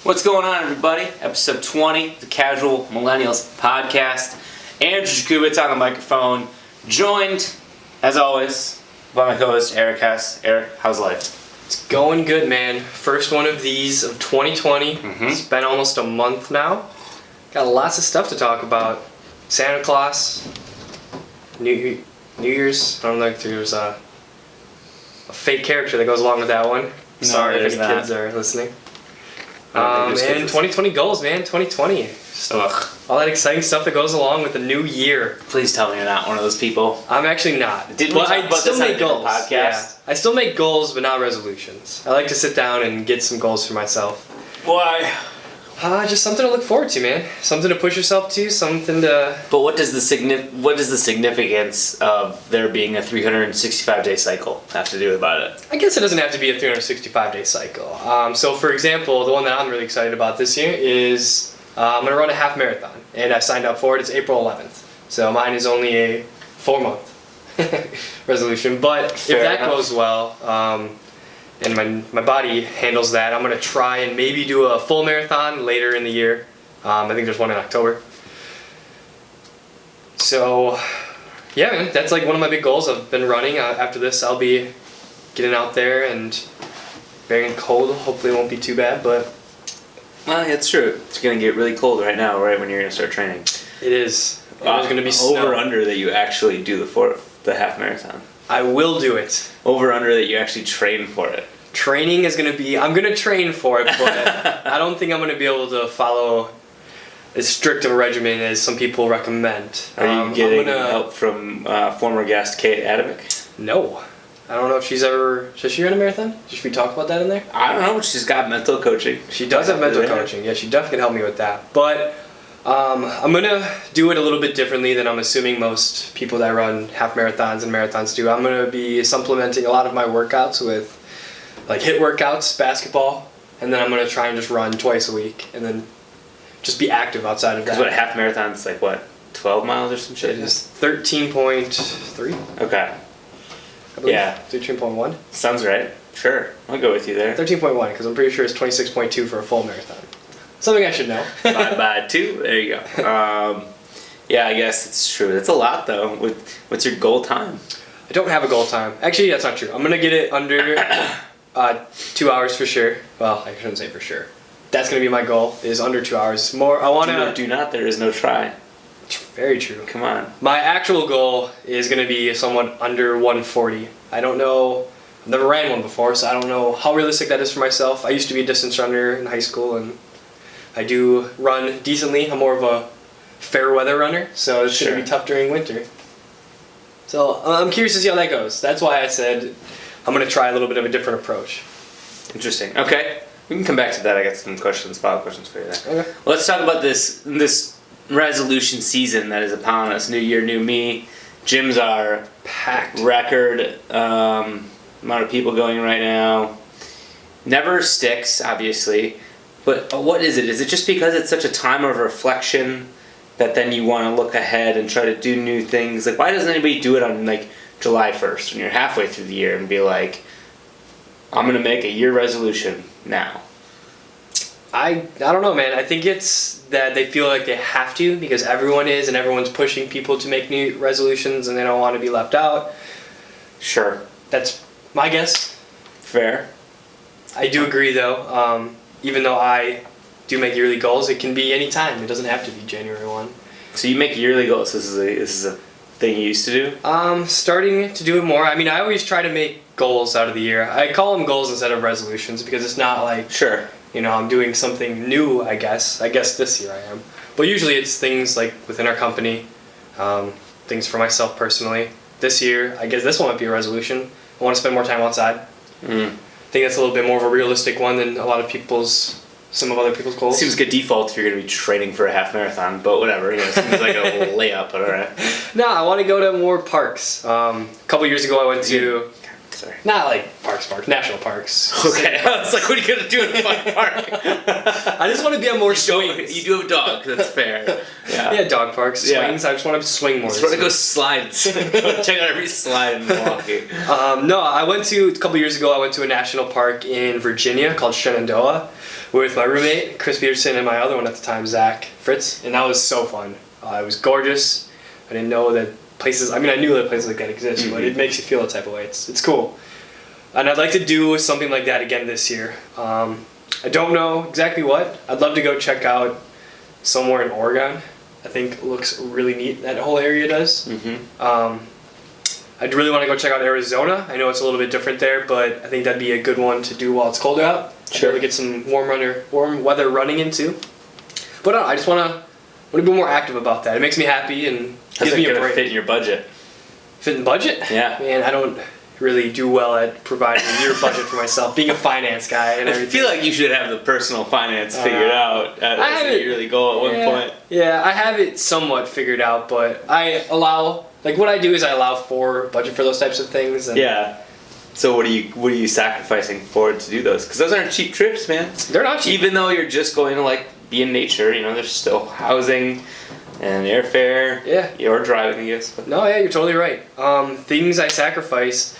What's going on, everybody? Episode 20, the Casual Millennials podcast. Andrew Jakubitz on the microphone, joined, as always, by my co-host Eric Hess. Eric, how's life? It's going good, man. First one of these of 2020. It's been almost a month now. Got lots of stuff to talk about. Santa Claus, New Year's. I don't know if there's a fake character that goes along with that one. No, Sorry if any not. kids are listening. And 2020 goals, man. 2020. Ugh. All that exciting stuff that goes along with the new year. Please tell me you're not one of those people. I'm actually not. Didn't we but talk I about still this on a make different goals. podcast? Yeah. I still make goals, but not resolutions. I like to sit down and get some goals for myself. Why? Just something to look forward to, man. Something to push yourself to. Something to. But what is the significance of there being a 365-day cycle have to do about it? I guess it doesn't have to be a 365-day cycle. So, for example, the one that I'm really excited about this year is I'm going to run a half marathon, and I signed up for it. It's April 11th. So mine is only a 4-month resolution. But Fair if that enough. goes well, and my body handles that, I'm going to try and maybe do a full marathon later in the year. I think there's one in October. So, yeah, man, that's like one of my big goals. I've been running. After this, I'll be getting out there and bearing cold. Hopefully it won't be too bad, but Well, it's true. It's going to get really cold right now, right when you're going to start training. it is. There's going to be snow. Over under that you actually do the half marathon. I will do it. Over under that you actually train for it. Training is going to be... I'm going to train for it, but I don't think I'm going to be able to follow as strict of a regimen as some people recommend. Are you getting help from former guest Kate Adamick? No. I don't know if she's ever... Does she run a marathon? Should we talk about that in there? I don't know, but she's got mental coaching. She does have mental coaching. Yeah, she definitely can help me with that. But I'm going to do it a little bit differently than I'm assuming most people that run half marathons and marathons do. I'm going to be supplementing a lot of my workouts with like HIIT workouts, basketball, and then I'm going to try and just run twice a week and then just be active outside of that. Because what, a half marathon's like what, 12 miles or some shit? It is 13.3. Okay. I believe. Yeah. 13.1. Sounds right. Sure. I'll go with you there. 13.1 because I'm pretty sure it's 26.2 for a full marathon. Something I should know. by 2. There you go. Yeah, I guess it's true. That's a lot, though. What's your goal time? I don't have a goal time. Actually, that's not true. I'm going to get it under 2 hours for sure. Well, I shouldn't say for sure. That's going to be my goal, is under 2 hours. More. I want to... Do not. There is no try. Very true. Come on. My actual goal is going to be somewhat under 140. I don't know. I've never ran one before, so I don't know how realistic that is for myself. I used to be a distance runner in high school, and I do run decently. I'm more of a fair weather runner, so it's going to be tough during winter. So I'm curious to see how that goes. That's why I said I'm going to try a little bit of a different approach. Interesting. Okay. We can come back to that. I got some follow-up questions for you there. Okay. Well, let's talk about this resolution season that is upon us. New year, new me. Gyms are Packed. record amount of people going right now. Never sticks, obviously. But what is it? Is it just because it's such a time of reflection that then you want to look ahead and try to do new things? Like, why doesn't anybody do it on, like, July 1st when you're halfway through the year and be like, I'm going to make a year resolution now? I don't know, man. I think it's that they feel like they have to because everyone is and everyone's pushing people to make new resolutions and they don't want to be left out. Sure. That's my guess. Fair. I do agree, though. Even though I do make yearly goals, it can be any time. It doesn't have to be January 1. So you make yearly goals. This is a thing you used to do? Starting to do it more. I mean, I always try to make goals out of the year. I call them goals instead of resolutions because it's not like, Sure. I'm doing something new, I guess. I guess this year I am. But usually it's things like within our company, things for myself personally. This year, I guess this one might be a resolution. I want to spend more time outside. I think that's a little bit more of a realistic one than some of other people's goals. Seems like a default if you're going to be training for a half marathon, but whatever. It seems like a layup, but alright. No, I want to go to more parks. A couple years ago I went to... Sorry. Not like parks, national parks. Okay, I was like, what are you going to do in a fucking park? I just want to be on more swings. You do have a dog, that's fair. Yeah, dog parks, swings. Yeah. I just want to swing more. I just want to go slide. Go check out every slide in Milwaukee. No, a couple years ago, I went to a national park in Virginia called Shenandoah, with my roommate, Chris Peterson, and my other one at the time, Zach Fritz, and that was so fun. It was gorgeous. I didn't know that places, I mean, I knew that places like that exist, but it makes you feel a type of way. It's cool. And I'd like to do something like that again this year. I don't know exactly what. I'd love to go check out somewhere in Oregon. I think it looks really neat, that whole area does. I'd really want to go check out Arizona. I know it's a little bit different there, but I think that'd be a good one to do while it's colder out. Sure. To get some warm weather running into. But I just want to be more active about that. It makes me happy and How's gives that me a gonna break. fit in your budget? Fit in budget? Yeah. Man, I don't really do well at providing a year budget for myself, being a finance guy and I everything. feel like you should have the personal finance figured out as a yearly goal at one point. Yeah, I have it somewhat figured out, but I allow, like what I do is I allow for budget for those types of things. And Yeah. So what are you sacrificing for to do those? Because those aren't cheap trips, man. They're not cheap. Even though you're just going to like be in nature, you know, there's still housing and airfare. Yeah. Or driving, I guess. But. No, yeah, you're totally right. Things I've sacrificed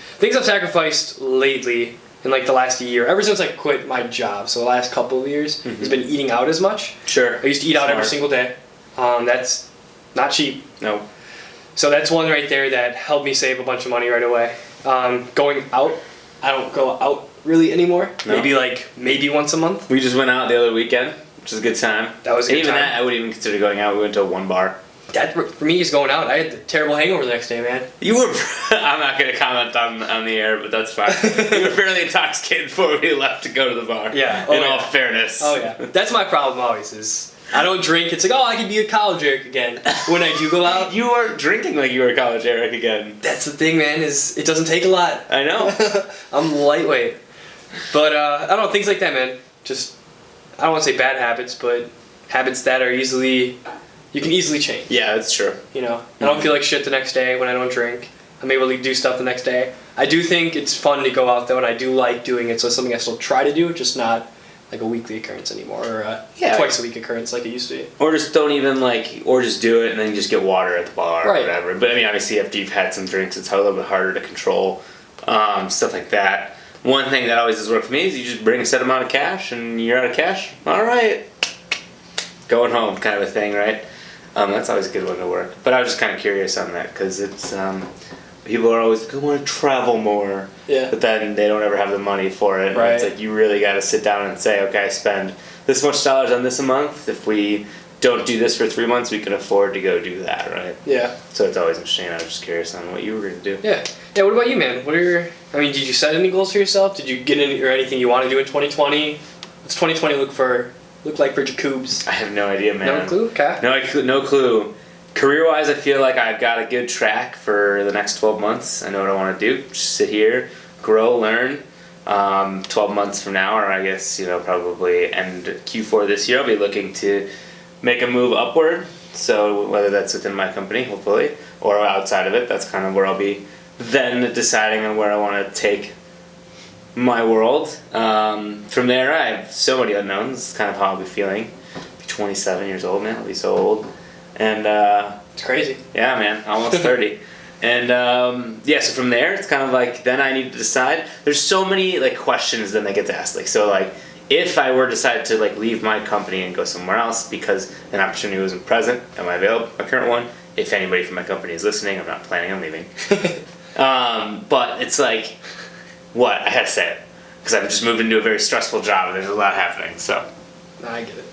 lately in like the last year, ever since I quit my job, so the last couple of years, has been eating out as much. Sure. I used to eat out every Smart. single day. That's not cheap. No. So that's one right there that helped me save a bunch of money right away. Going out, I don't go out really anymore. No. Maybe once a month. We just went out the other weekend, which was a good time. That was a And good even time. that, I wouldn't even consider going out. We went to one bar. That for me is going out. I had a terrible hangover the next day, man. You were. I'm not going to comment on the air, but that's fine. You were fairly intoxicated before we left to go to the bar. Yeah. In all fairness. Oh yeah. That's my problem always is I don't drink. It's like, oh, I could be a college Eric again. When I do go out, You are drinking like you were college Eric again. that's the thing, man. Is it doesn't take a lot. I know. I'm lightweight. But I don't know, things like that, man. Just I don't want to say bad habits, but habits that are you can easily change. Yeah, that's true. You know, I don't feel like shit the next day when I don't drink. I'm able to do stuff the next day. I do think it's fun to go out though, and I do like doing it. So it's something I still try to do, just not like a weekly occurrence anymore, or a twice a week occurrence like it used to be. Or just don't even or just do it and then you just get water at the bar Right. or whatever. But I mean, obviously, after you've had some drinks, it's a little bit harder to control stuff like that. One thing that always has worked for me is you just bring a set amount of cash and you're out of cash. All right, going home, kind of a thing, right? That's always a good one to work. But I was just kind of curious on that because it's people are always like, I want to travel more. Yeah. But then they don't ever have the money for it. Right. And it's like you really got to sit down and say, okay, I spend this much dollars on this a month. If we don't do this for 3 months, we can afford to go do that, right? Yeah. So it's always interesting. I was just curious on what you were going to do. Yeah. Yeah. What about you, man? Did you set any goals for yourself? Did you get any or anything you want to do in 2020? What's 2020 look like for Jacobs? I have no idea, man. No clue. Okay. No clue. Career-wise, I feel like I've got a good track for the next 12 months. I know what I want to do. Just sit here, grow, learn. 12 months from now, or I guess, probably end Q4 this year, I'll be looking to make a move upward. So whether that's within my company, hopefully, or outside of it, that's kind of where I'll be then deciding on where I want to take my world. From there, I have so many unknowns. It's kind of how I'll be feeling. I'll be 27 years old, man. I'll be so old. And It's crazy. yeah, man, almost 30. And so from there, it's kind of like then I need to decide. There's so many questions then that get asked. If I were to decide to leave my company and go somewhere else because an opportunity wasn't present, am I available? My current one. If anybody from my company is listening, I'm not planning on leaving. But it's what? I had to say it because I've just moved into a very stressful job and there's a lot happening. So. I get it.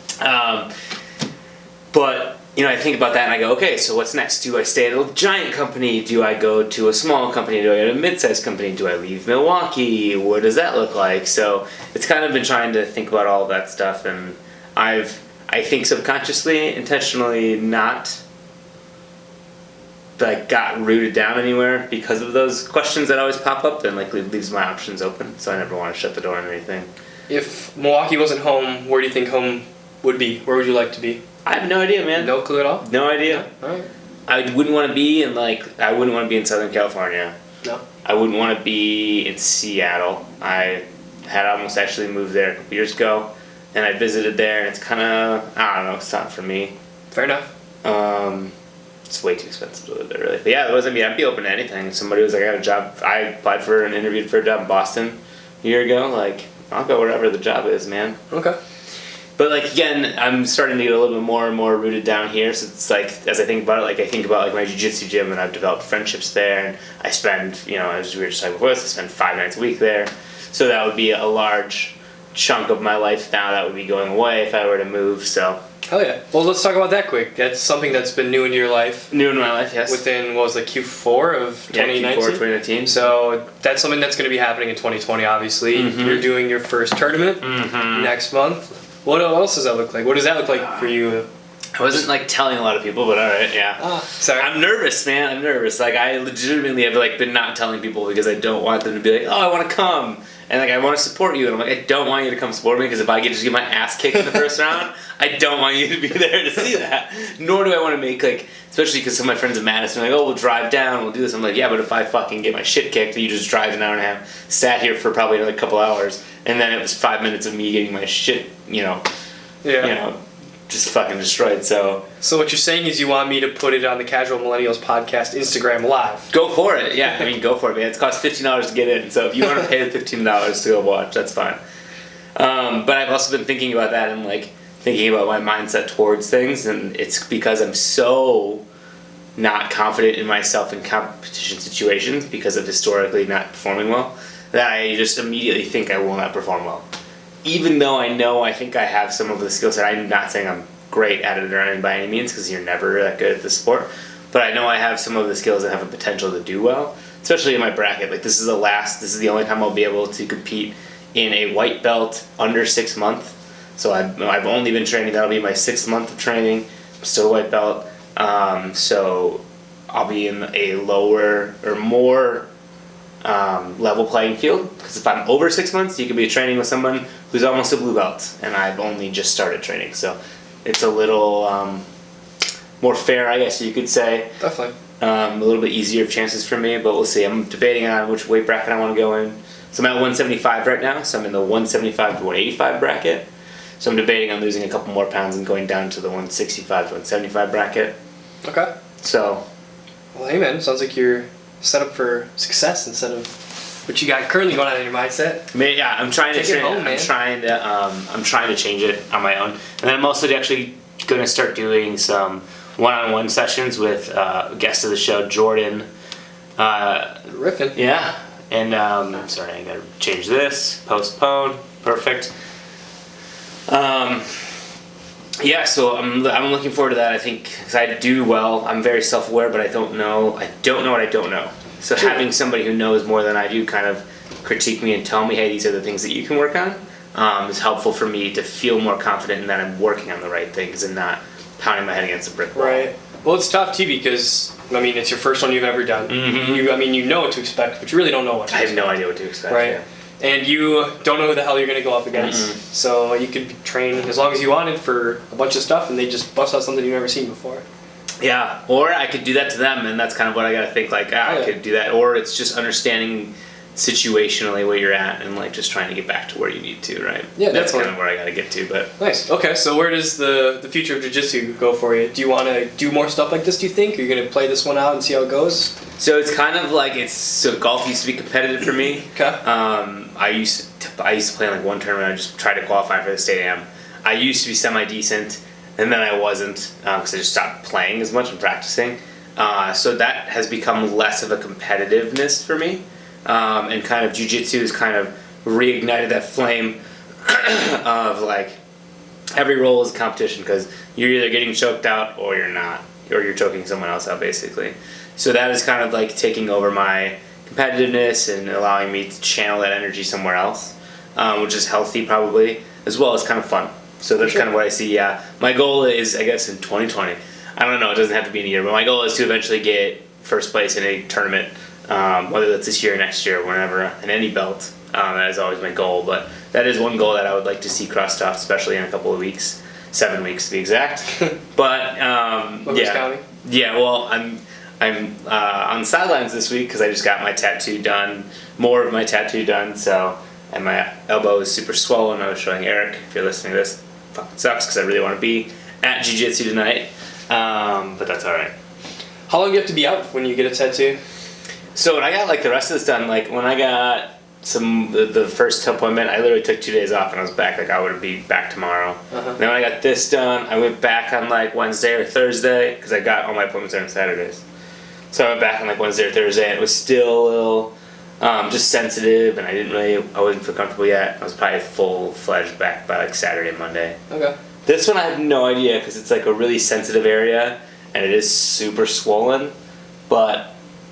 But I think about that and I go, okay, so what's next? Do I stay at a giant company? Do I go to a small company? Do I go to a mid-sized company? Do I leave Milwaukee? What does that look like? So it's kind of been trying to think about all of that stuff, and I think subconsciously, intentionally not got rooted down anywhere because of those questions that always pop up, and leaves my options open. So I never want to shut the door on anything. If Milwaukee wasn't home, where do you think home would be? Where would you like to be? I have no idea, man. No clue at all? No idea. All right. I wouldn't want to be in I wouldn't want to be in Southern California. No. I wouldn't want to be in Seattle. I had almost actually moved there a couple years ago, and I visited there, and it's kind of, I don't know, it's not for me. Fair enough. It's way too expensive to live there, really. But yeah, I'd be open to anything. If somebody was like, I got a job, I applied for and interviewed for a job in Boston a year ago, I'll go wherever the job is, man. Okay. But like again, I'm starting to get a little bit more and more rooted down here. So it's like as I think about it, like I think about like my jiu-jitsu gym, and I've developed friendships there, and I spend, as we were just talking before, I spend 5 nights a week there. So that would be a large chunk of my life now that would be going away if I were to move. So. Hell yeah. Well, let's talk about that quick. That's something that's been new in your life. New in my life, yes. Within, what was it, Q4 of 2019? Yeah, Q4 2019. So that's something that's going to be happening in 2020, obviously. Mm-hmm. You're doing your first tournament next month. What else does that look like? What does that look like for you? I wasn't like telling a lot of people, but all right, yeah. Sorry. I'm nervous, man. I'm nervous. Like I legitimately have like been not telling people because I don't want them to be like, oh, I want to come. And like I want to support you, and I'm like, I don't want you to come support me because if I just get my ass kicked in the first round, I don't want you to be there to see that. Nor do I want to make like, especially because some of my friends in Madison are like, oh, we'll drive down, we'll do this. I'm like, yeah, but if I fucking get my shit kicked, you just drive an hour and a half, sat here for probably another couple hours, and then it was 5 minutes of me getting my shit, just fucking destroyed. So what you're saying is you want me to put it on the Casual Millennials podcast Instagram live? Go for it. Yeah, I mean, go for it, man. It costs $15 to get in, so if you want to pay the $15 to go watch, that's fine. But I've also been thinking about that and like thinking about my mindset towards things, and it's because I'm so not confident in myself in competition situations because of historically not performing well that I just immediately think I will not perform well. Even though I think I have some of the skill set. I'm not saying I'm great at it or anything by any means because you're never that good at the sport, but I know I have some of the skills that have a potential to do well, especially in my bracket. Like this is the only time I'll be able to compete in a white belt under 6 months. So I've only been training, that'll be my 6th month of training. I'm still a white belt. So I'll be in a lower or more level playing field, because if I'm over 6 months, you could be training with someone who's almost a blue belt, and I've only just started training, so it's a little more fair, I guess you could say. Definitely. A little bit easier chances for me, but we'll see. I'm debating on which weight bracket I want to go in. So I'm at 175 right now, so I'm in the 175 to 185 bracket. So I'm debating on losing a couple more pounds and going down to the 165 to 175 bracket. Okay. So. Well, hey man, sounds like you're set up for success instead of what you got currently going on in your mindset. I mean, yeah, I'm trying to train. I'm trying to change it on my own, and then I'm also actually going to start doing some one-on-one sessions with guest of the show, Jordan. Riffin. Yeah, and sorry, I got to change this. Postpone. Perfect. Yeah, so I'm looking forward to that. I think because I do well. I'm very self-aware, but I don't know what I don't know. So having somebody who knows more than I do kind of critique me and tell me, hey, these are the things that you can work on, is helpful for me to feel more confident in that I'm working on the right things and not pounding my head against a brick wall. Right. Well, it's tough too because it's your first one you've ever done. Mm-hmm. You know what to expect, but you really don't know what to expect. I have no idea what to expect. Right. Yeah. And you don't know who the hell you're going to go up against. Mm-hmm. So you could train as long as you wanted for a bunch of stuff, and they just bust out something you've never seen before. Yeah, or I could do that to them, and that's kind of what I got to think, like, I could do that. Or it's just understanding situationally where you're at and, like, just trying to get back to where you need to, right? Yeah, that's definitely. kind of where I got to get to, but... Nice. Okay, so where does the future of jiu-jitsu go for you? Do you want to do more stuff like this, do you think? Are you going to play this one out and see how it goes? So it's kind of like, so golf used to be competitive for me. Okay. I used to play in, like, one tournament, I just tried to qualify for the state am. I used to be semi-decent, and then I wasn't, because I just stopped playing as much and practicing. So that has become less of a competitiveness for me. And kind of jiu-jitsu has kind of reignited that flame of, like, every roll is a competition, because you're either getting choked out or you're not, or you're choking someone else out, basically. So that is kind of like taking over my competitiveness and allowing me to channel that energy somewhere else, which is healthy probably, as well as kind of fun. So that's kind of what I see, yeah. My goal is, I guess, in 2020, I don't know, it doesn't have to be in a year, but my goal is to eventually get first place in a tournament, whether that's this year, next year, whenever, in any belt. That is always my goal, but that is one goal that I would like to see crossed off, especially in a couple of weeks, 7 weeks to be exact. But, County? Yeah, well, I'm on the sidelines this week because I just got my tattoo done, more of my tattoo done, so, and my elbow is super swollen. I was showing Eric, if you're listening to this, fucking sucks because I really want to be at jiu-jitsu tonight, but that's alright. How long do you have to be out when you get a tattoo? So when I got, like, the rest of this done, like, when I got the first appointment, I literally took 2 days off and I was back. Like I would be back tomorrow. Uh-huh. Then when I got this done, I went back on like Wednesday or Thursday because I got all my appointments on Saturdays. So I went back on like Wednesday or Thursday, and it was still a little just sensitive, and I wasn't feel comfortable yet. I was probably full-fledged back by like Saturday, Monday. Okay. This one I have no idea because it's like a really sensitive area, and it is super swollen. But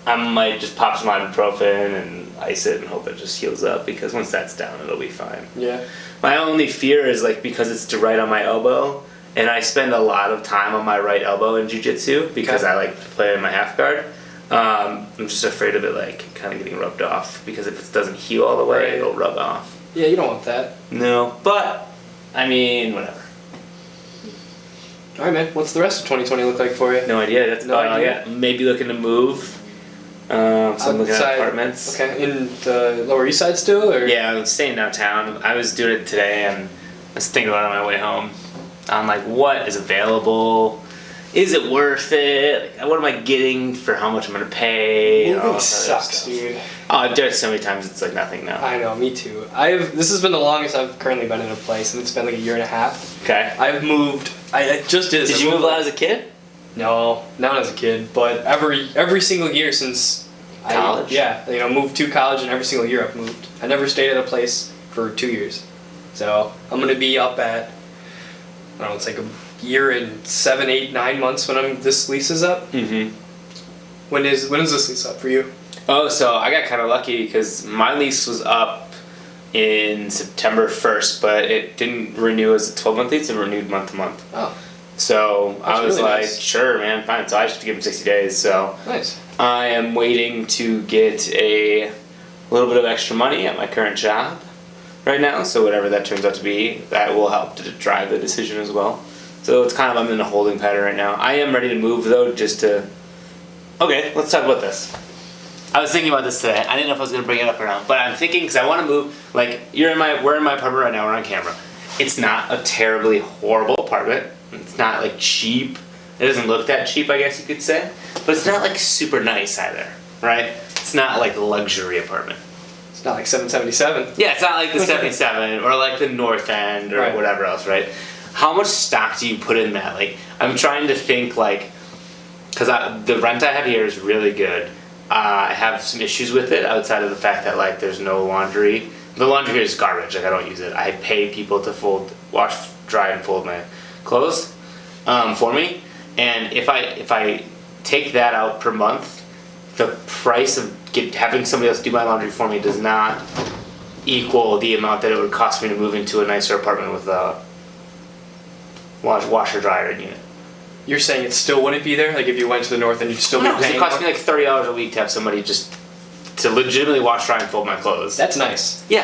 I might just pop some ibuprofen and ice it and hope it just heals up, because once that's down, it'll be fine. Yeah. My only fear is like because it's right on my elbow, and I spend a lot of time on my right elbow in jiu-jitsu because I like to play in my half guard. I'm just afraid of it like kind of getting rubbed off, because if it doesn't heal all the way, Right. it'll rub off. Yeah, you don't want that. No, but I mean, whatever. All right, man. What's the rest of 2020 look like for you? No idea. That's No about all I idea. got. Maybe looking to move. So I'm looking at Outside- apartments. Okay, in the Lower East Side still, or? Yeah, I'm staying downtown. I was doing it today, and I was thinking about it on my way home. On like what is available. Is it worth it? Like, what am I getting for how much I'm gonna pay? and all Moving this other sucks, stuff. dude. Oh, I've done it so many times. It's like nothing now. I know, me too. This has been the longest I've currently been in a place, and it's been like a year and a half. Okay. I've moved. I just did. Did you move a lot as a kid? No, not as a kid, but every single year since College? Moved to college, and every single year I've moved. I never stayed at a place for 2 years, so I'm gonna be up at, I don't know, it's like a year and 7, 8, 9 months when this lease is up. Mm-hmm. When is this lease up for you? Oh, so I got kind of lucky because my lease was up in September 1st, but it didn't renew as a 12-month lease. It renewed month to month. Oh, So I That's was really like, nice. sure, man, fine. So I just have to give them 60 days. So nice. I am waiting to get a little bit of extra money at my current job right now. So whatever that turns out to be, that will help to drive the decision as well. So it's kind of, I'm in a holding pattern right now. I am ready to move though, okay, let's talk about this. I was thinking about this today. I didn't know if I was going to bring it up or not, but I'm thinking, because I want to move, like, we're in my apartment right now, we're on camera. It's not a terribly horrible apartment. It's not like cheap. It doesn't look that cheap, I guess you could say. But it's not like super nice either, right? It's not like a luxury apartment. It's not like 777. Yeah, it's not like the 77 or like the North End or Right. whatever else, right? How much stock do you put in that? Like, I'm trying to think, like, because the rent I have here is really good. I have some issues with it outside of the fact that, like, there's no laundry. The laundry here is garbage. Like, I don't use it. I pay people to wash, dry, and fold my clothes for me. And if I take that out per month, the price of having somebody else do my laundry for me does not equal the amount that it would cost me to move into a nicer apartment with a washer dryer unit. You're saying it still wouldn't be there? Like if you went to the north and you'd still be No, because paying it costs more? me like $30 a week to have somebody just to legitimately wash, dry, and fold my clothes. That's nice. Yeah.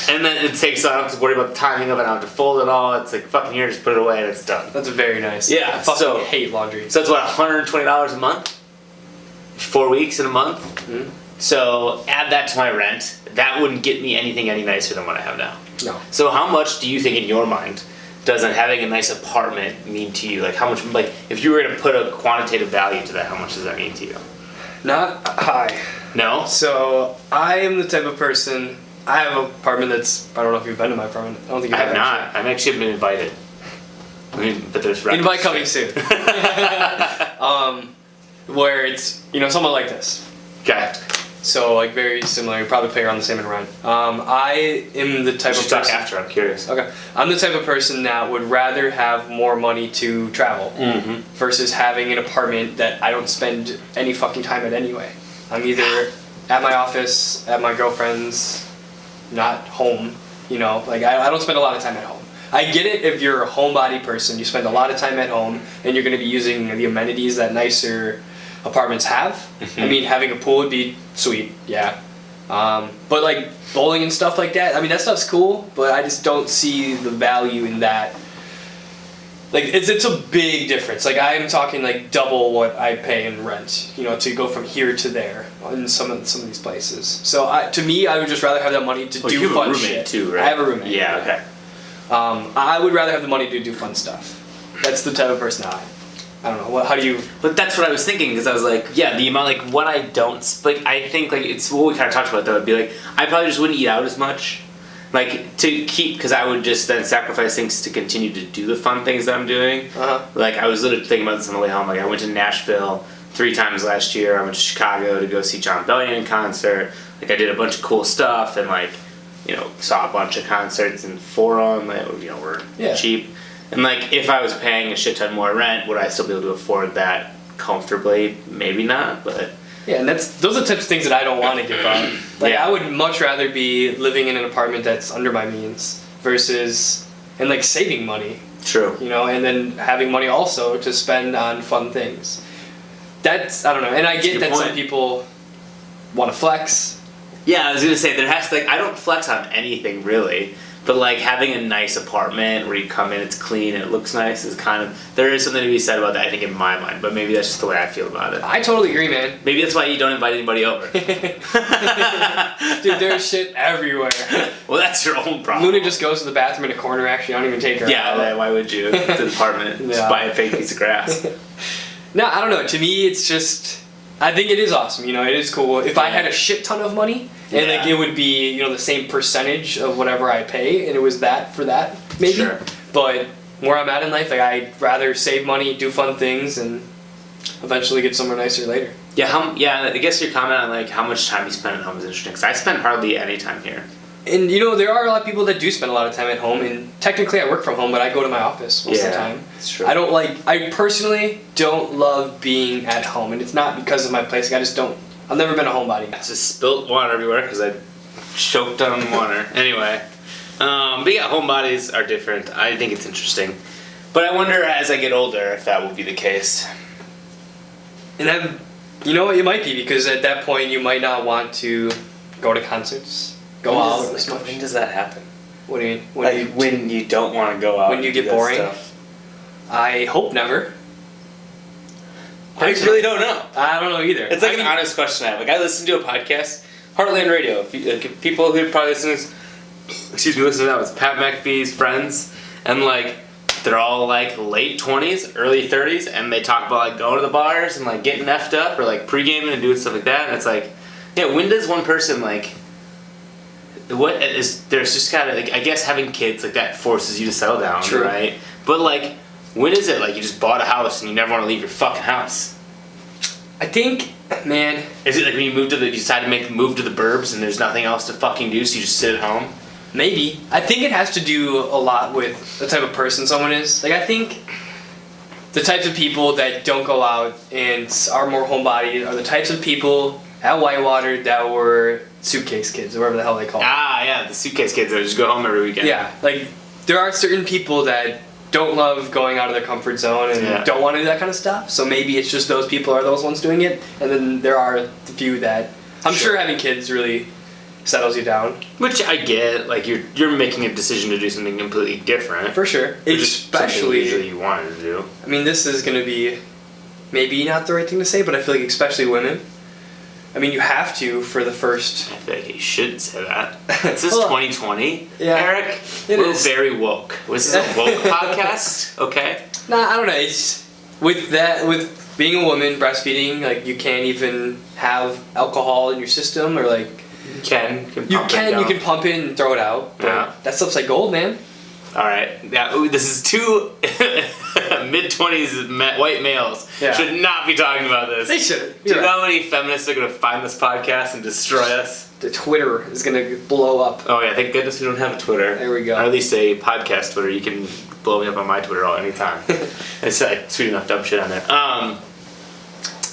And then it takes, I don't have to worry about the timing of it, I don't have to fold it all. It's like, fucking here, just put it away and it's done. That's very nice. Yeah, I fucking so- hate laundry. So that's what, $120 a month? 4 weeks in a month? Mhm. So add that to my rent. That wouldn't get me anything any nicer than what I have now. No. So how much do you think in your mind does having a nice apartment mean to you? Like how much, like if you were to put a quantitative value to that, how much does that mean to you? Not high. No? So I am the type of person. I have an apartment that's. I don't know if you've been to my apartment. I don't think I you have not. I've actually been invited. I mean, but there's records. Invite coming soon. Where it's somewhat like this. Okay. So like very similar. You probably pay around the same in rent. I am the We type should of talk person. after, I'm curious. Okay. I'm the type of person that would rather have more money to travel Mm-hmm. versus having an apartment that I don't spend any fucking time at anyway. I'm either at my office, at my girlfriend's, not home. Like I don't spend a lot of time at home. I get it if you're a homebody person, you spend a lot of time at home and you're going to be using the amenities that nicer apartments have. Mm-hmm. I mean, having a pool would be sweet, yeah. But like bowling and stuff like that, I mean that stuff's cool, but I just don't see the value in that. Like it's a big difference. Like I'm talking like double what I pay in rent, to go from here to there in some of these places. So to me, I would just rather have that money to do you have fun a roommate shit. too, right? I have a roommate. Yeah, okay. I would rather have the money to do fun stuff. That's the type of person I am. I don't know. How do you? But that's what I was thinking, because I was like, yeah, the amount, like, what I don't, like, I think, like, it's what we kind of talked about, though. It'd be like, I probably just wouldn't eat out as much. Like, to keep, because I would just then sacrifice things to continue to do the fun things that I'm doing. Like, I was literally thinking about this on the way home. Like, I went to Nashville 3 times last year. I went to Chicago to go see John Bellion in concert. Like, I did a bunch of cool stuff, and, like, you know, saw a bunch of concerts in Forum that, you know, were cheap. And, like, if I was paying a shit ton more rent, would I still be able to afford that comfortably? Maybe not, but... Yeah, and those are the types of things that I don't want to give up. Like, I would much rather be living in an apartment that's under my means versus... And, like, saving money. True. You know, and then having money also to spend on fun things. That's... I don't know. And I get that some people want to flex. Yeah, I was going to say, there has to... Like, I don't flex on anything, really. But, like, having a nice apartment where you come in, it's clean, and it looks nice is kind of... There is something to be said about that, I think, in my mind. But maybe that's just the way I feel about it. I totally agree, man. Maybe that's why you don't invite anybody over. Dude, there's shit everywhere. Well, that's your own problem. Luna just goes to the bathroom in a corner, actually. I don't even take her out. Yeah, why would you? It's an apartment. Just buy a fake piece of grass. No, I don't know. To me, it's just... I think it is awesome, you know, it is cool. If I had a shit ton of money, and like it would be, you know, the same percentage of whatever I pay, and it was that for that, maybe. Sure. But where I'm at in life, like, I'd rather save money, do fun things, and eventually get somewhere nicer later. Yeah, I guess your comment on, like, how much time you spend at home is interesting, because I spend hardly any time here. And, you know, there are a lot of people that do spend a lot of time at home, and technically I work from home, but I go to my office most of the time. That's true. I personally don't love being at home, and it's not because of my place, like, I just don't, I've never been a homebody. I just spilt water everywhere because I choked on water. Anyway, but yeah, homebodies are different. I think it's interesting. But I wonder as I get older if that will be the case. And then, you know what, it might be, because at that point you might not want to go to concerts. Go out as much. When does that happen? What do you mean? When you don't want to go out. When you get boring? I hope never. I really don't know. I don't know either. It's like an honest question I have. Like, I listen to a podcast, Heartland Radio. If people who probably listen to that, it's Pat McAfee's friends, and like they're all like late 20s, early 30s, and they talk about like going to the bars and like getting effed up or like pre-gaming and doing stuff like that. And it's like, yeah, when does one person like? There's just gotta, like, I guess having kids like that forces you to settle down, right? But like, when is it like you just bought a house and you never want to leave your fucking house? I think, man, is it like when you decide to move to the burbs and there's nothing else to fucking do, so you just sit at home? Maybe. I think it has to do a lot with the type of person someone is. Like, I think the types of people that don't go out and are more homebodied are the types of people at Whitewater that were suitcase kids, or whatever the hell they call them. Ah, yeah, the suitcase kids that just go home every weekend. Yeah, like, there are certain people that don't love going out of their comfort zone and don't want to do that kind of stuff, so maybe it's just those people are those ones doing it, and then there are the few that... I'm sure having kids really settles you down. Which I get, like, you're making a decision to do something completely different. For sure. Especially... usually you wanted to do. I mean, this is going to be maybe not the right thing to say, but I feel like especially women... I mean, you have to for the first... I feel like you shouldn't say that. This is 2020, Eric. We're very woke. This is a woke podcast, okay? Nah, I don't know. It's with being a woman, breastfeeding, like, you can't even have alcohol in your system, or like... You can pump it and throw it out. But that stuff's like gold, man. Alright, now this is two mid-20s white males should not be talking about this. They shouldn't. Do you know how many feminists are going to find this podcast and destroy us? The Twitter is going to blow up. Oh yeah, thank goodness we don't have a Twitter. There we go. Or at least a podcast Twitter. You can blow me up on my Twitter anytime. It's like sweet enough dumb shit on there.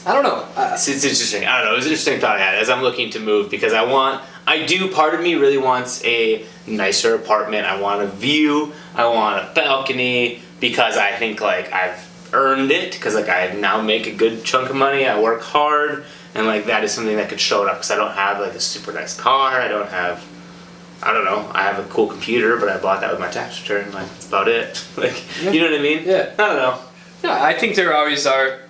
I don't know. It's interesting. I don't know. It was an interesting thought I had as I'm looking to move, because part of me really wants a nicer apartment. I want a view. I want a balcony, because I think like I've earned it, because like I now make a good chunk of money. I work hard, and like that is something that could show it up, because I don't have like a super nice car. I don't know. I have a cool computer, but I bought that with my tax return. Like, that's about it. Like, you know what I mean? Yeah. I don't know. No, I think there always are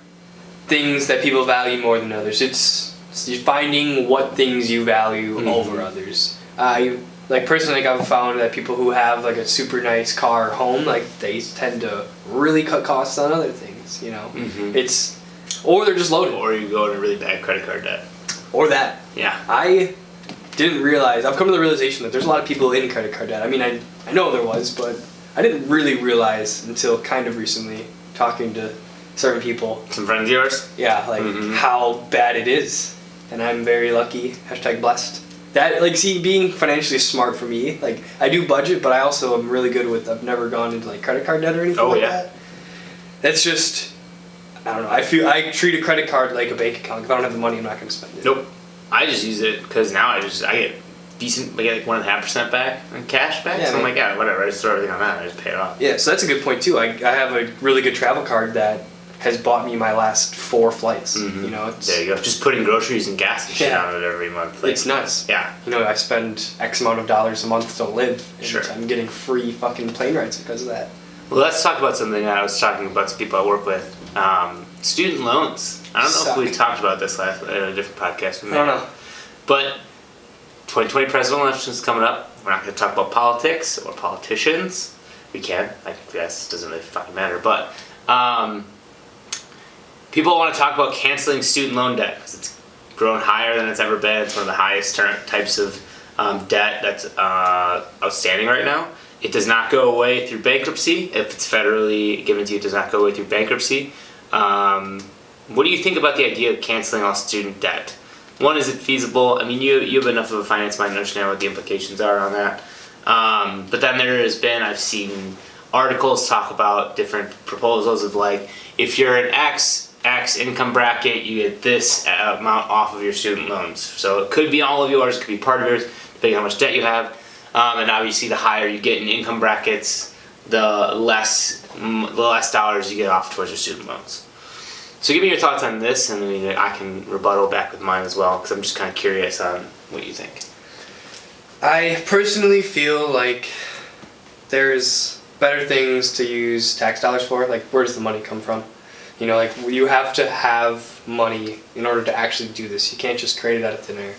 things that people value more than others. It's finding what things you value over others. Like, personally, I've found that people who have like a super nice car or home, like, they tend to really cut costs on other things. things. You know, Mhm. or they're just loaded, Or you go into really bad credit card debt. or that. Yeah. I didn't realize. I've come to the realization that there's a lot of people in credit card debt. I mean, I know there was, but I didn't really realize until kind of recently, talking to certain people. Some friends of yours? Yeah, like Mhm. how bad it is, and I'm very lucky. #blessed. That being financially smart for me. Like I do budget, but I also am really good with. I've never gone into like credit card debt or anything like that. That's just. I don't know. I treat a credit card like a bank account. If I don't have the money, I'm not going to spend it. Nope. I just use it because now I get decent. I get like 1.5% back in cash back. Yeah, so I'm like, yeah, whatever. I just throw everything on that. And I just pay it off. Yeah, so that's a good point too. I have a really good travel card that has bought me my last 4 flights. Mhm. You know, There you go. Just putting groceries and gas and shit Yeah. on it every month. Like, it's nuts. yeah. You know, I spend X amount of dollars a month to live, and Sure. I'm getting free fucking plane rides because of that. Well, let's talk about something that I was talking about some people I work with. Student loans. I don't know if we talked about this last in a different podcast. I don't know. But 2020 presidential election is coming up. We're not going to talk about politics or politicians. We can. I guess it doesn't really fucking matter. But people want to talk about canceling student loan debt because it's grown higher than it's ever been. It's one of the highest types of debt that's outstanding right now. It does not go away through bankruptcy. If it's federally given to you, it does not go away through bankruptcy. What do you think about the idea of canceling all student debt? One, is it feasible? I mean, you have enough of a finance mind to understand what the implications are on that. But then I've seen articles talk about different proposals of like, if you're an X income bracket, you get this amount off of your student loans. So it could be all of yours, it could be part of yours, depending on how much debt you have. And obviously, the higher you get in income brackets, the less dollars you get off towards your student loans. So give me your thoughts on this, and then I can rebuttal back with mine as well, because I'm just kind of curious on what you think. I personally feel like there's better things to use tax dollars for. Like, where does the money come from? You know, like, you have to have money in order to actually do this. You can't just create it out of thin air.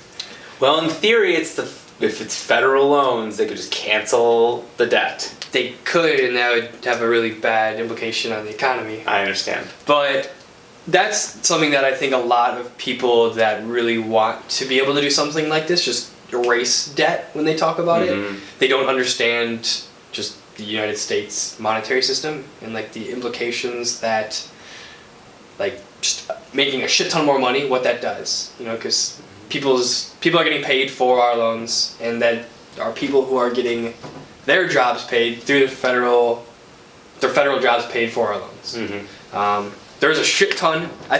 Well, in theory, if it's federal loans, they could just cancel the debt. They could, and that would have a really bad implication on the economy. I understand. But that's something that I think a lot of people that really want to be able to do something like this just erase debt when they talk about Mhm. it. They don't understand just the United States monetary system and like the implications that like just making a shit ton more money, what that does. You know, because people are getting paid for our loans, and that are people who are getting their jobs paid through their federal jobs paid for our loans. Mm-hmm. There's a shit ton. I